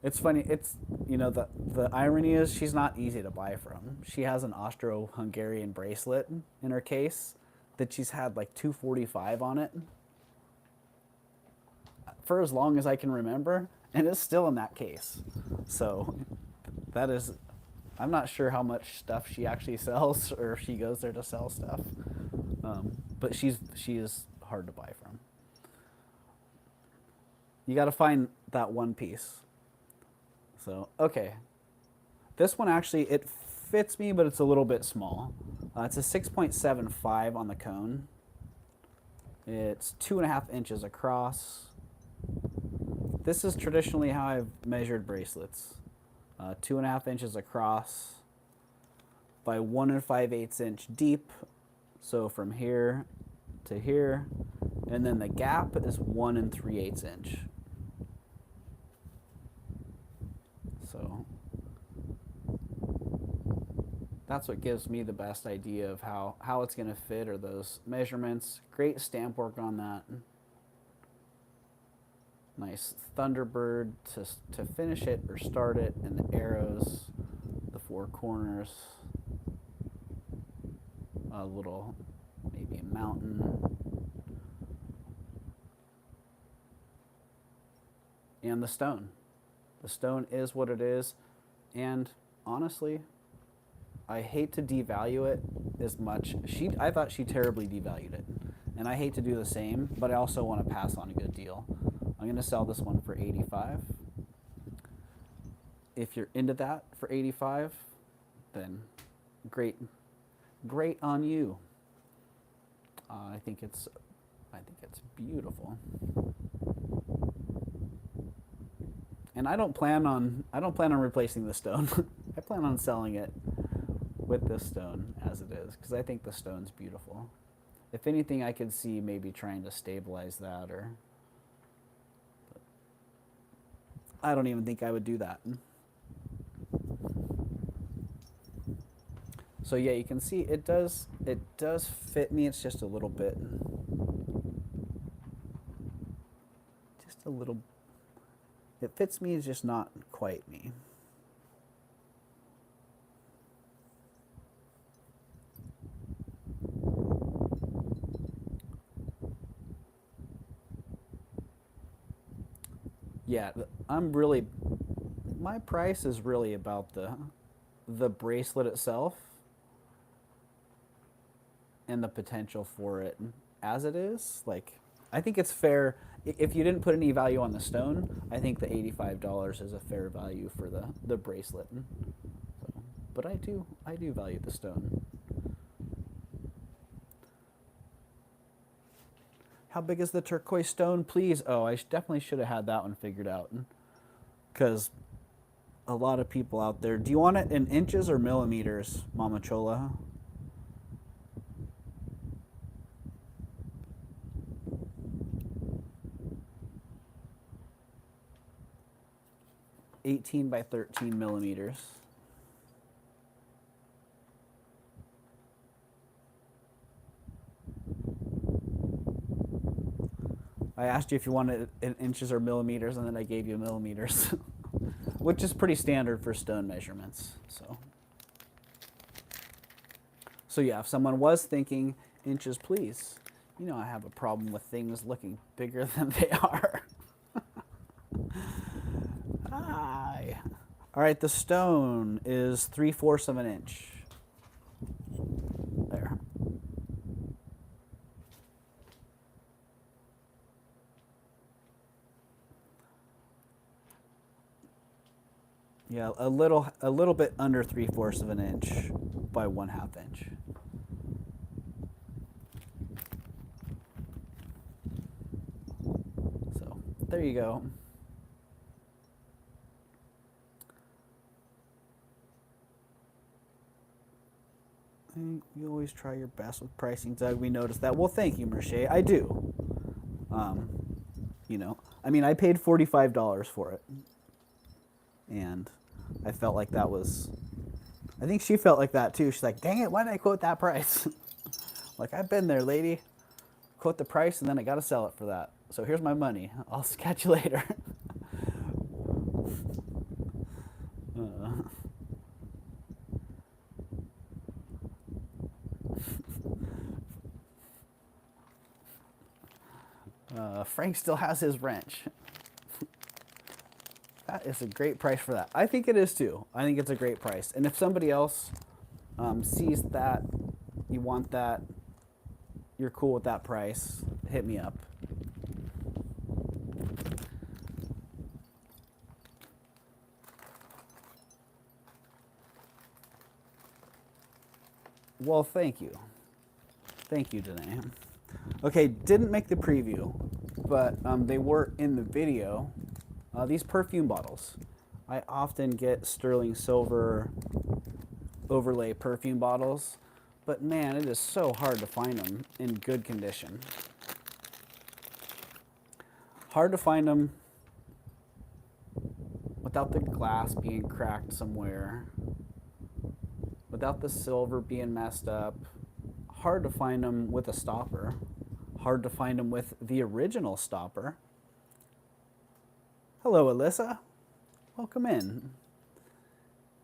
It's funny, the irony is she's not easy to buy from. She has an Austro-Hungarian bracelet in her case that she's had like 245 on it for as long as I can remember, and it's still in that case. So that is, I'm not sure how much stuff she actually sells or if she goes there to sell stuff, but she is hard to buy from. You got to find that one piece. So, okay. This one actually, it fits me, but it's a little bit small. It's a 6.75 on the cone. It's 2.5 inches across. This is traditionally how I've measured bracelets. 2.5 inches across by 1 5/8 inch deep. So from here to here, and then the gap is 1 3/8 inch. So that's what gives me the best idea of how it's going to fit, are those measurements. Great stamp work on that. Nice Thunderbird to finish it or start it, and the arrows, the 4 corners, a little, maybe a mountain, and the stone. The stone is what it is, and honestly, I hate to devalue it as much. I thought she terribly devalued it, and I hate to do the same, but I also want to pass on a good deal. I'm going to sell this one for $85. If you're into that for $85, then great on you. I think it's beautiful, and I don't plan on replacing the stone. I plan on selling it with this stone as it is, because I think the stone's beautiful. If anything, I could see maybe trying to stabilize that, or I don't even think I would do that. So yeah, you can see it does fit me. It's just a little bit, it fits me, it's just not quite me. Yeah, my price is really about the bracelet itself and the potential for it as it is. Like, I think it's fair. If you didn't put any value on the stone, I think the $85 is a fair value for the bracelet. So, but I do value the stone. How big is the turquoise stone, please? Oh, I definitely should have had that one figured out, because a lot of people out there. Do you want it in inches or millimeters, Mama Chola? $18 by 13 millimeters. I asked you if you wanted it in inches or millimeters, and then I gave you millimeters, which is pretty standard for stone measurements. So yeah, if someone was thinking inches, please. You know I have a problem with things looking bigger than they are. Hi. All right, the stone is 3/4 of an inch. There. Yeah, a little bit under 3/4 of an inch by 1/2 inch. So there you go. You always try your best with pricing, Doug. We noticed that. Well, thank you, Merche. I do. You know, I mean, I paid $45 for it, and I felt like that was. I think she felt like that too. She's like, "Dang it, why did I quote that price?" Like, I've been there, lady. Quote the price, and then I got to sell it for that. So here's my money. I'll catch you later. Frank still has his wrench. That is a great price for that. I think it is too. I think it's a great price. And if somebody else sees that, you want that, you're cool with that price, hit me up. Well, thank you. Thank you, Danae. Okay, didn't make the preview, but they were in the video. These perfume bottles. I often get sterling silver overlay perfume bottles, but man, it is so hard to find them in good condition. Hard to find them without the glass being cracked somewhere, without the silver being messed up. Hard to find them with a stopper. Hard to find them with the original stopper. Hello, Alyssa. Welcome in.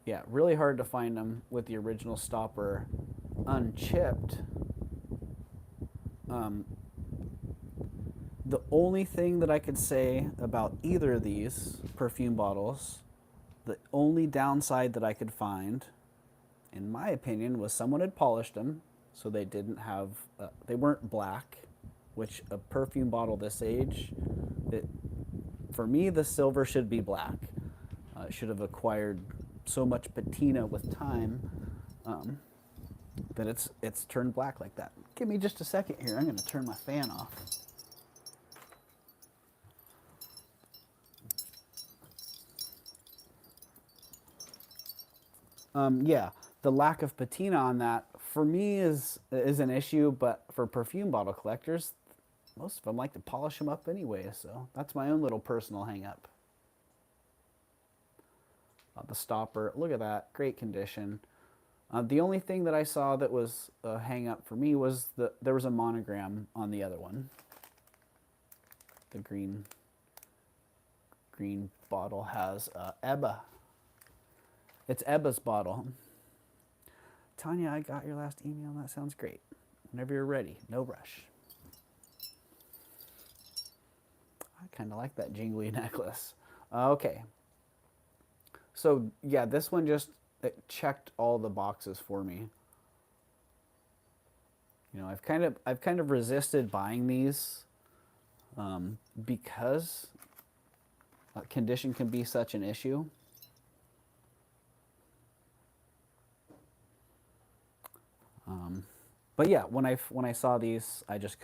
Yeah, really hard to find them with the original stopper unchipped. The only thing that I could say about either of these perfume bottles, the only downside that I could find, in my opinion, was someone had polished them, so they didn't have, they weren't black, which a perfume bottle this age, for me, the silver should be black. It should have acquired so much patina with time that it's turned black like that. Give me just a second here. I'm going to turn my fan off. Yeah, the lack of patina on that for me is an issue, but for perfume bottle collectors, most of them like to polish them up anyway, so that's my own little personal hang up. The stopper, look at that, great condition. The only thing that I saw that was a hang up for me was that there was a monogram on the other one. The green bottle has Ebba. It's Ebba's bottle. Tanya, I got your last email. That sounds great. Whenever you're ready, no rush. I kind of like that jingly necklace. Okay. So yeah, this one just it checked all the boxes for me. You know, I've kind of resisted buying these because condition can be such an issue. But yeah, when I saw these, I just couldn't.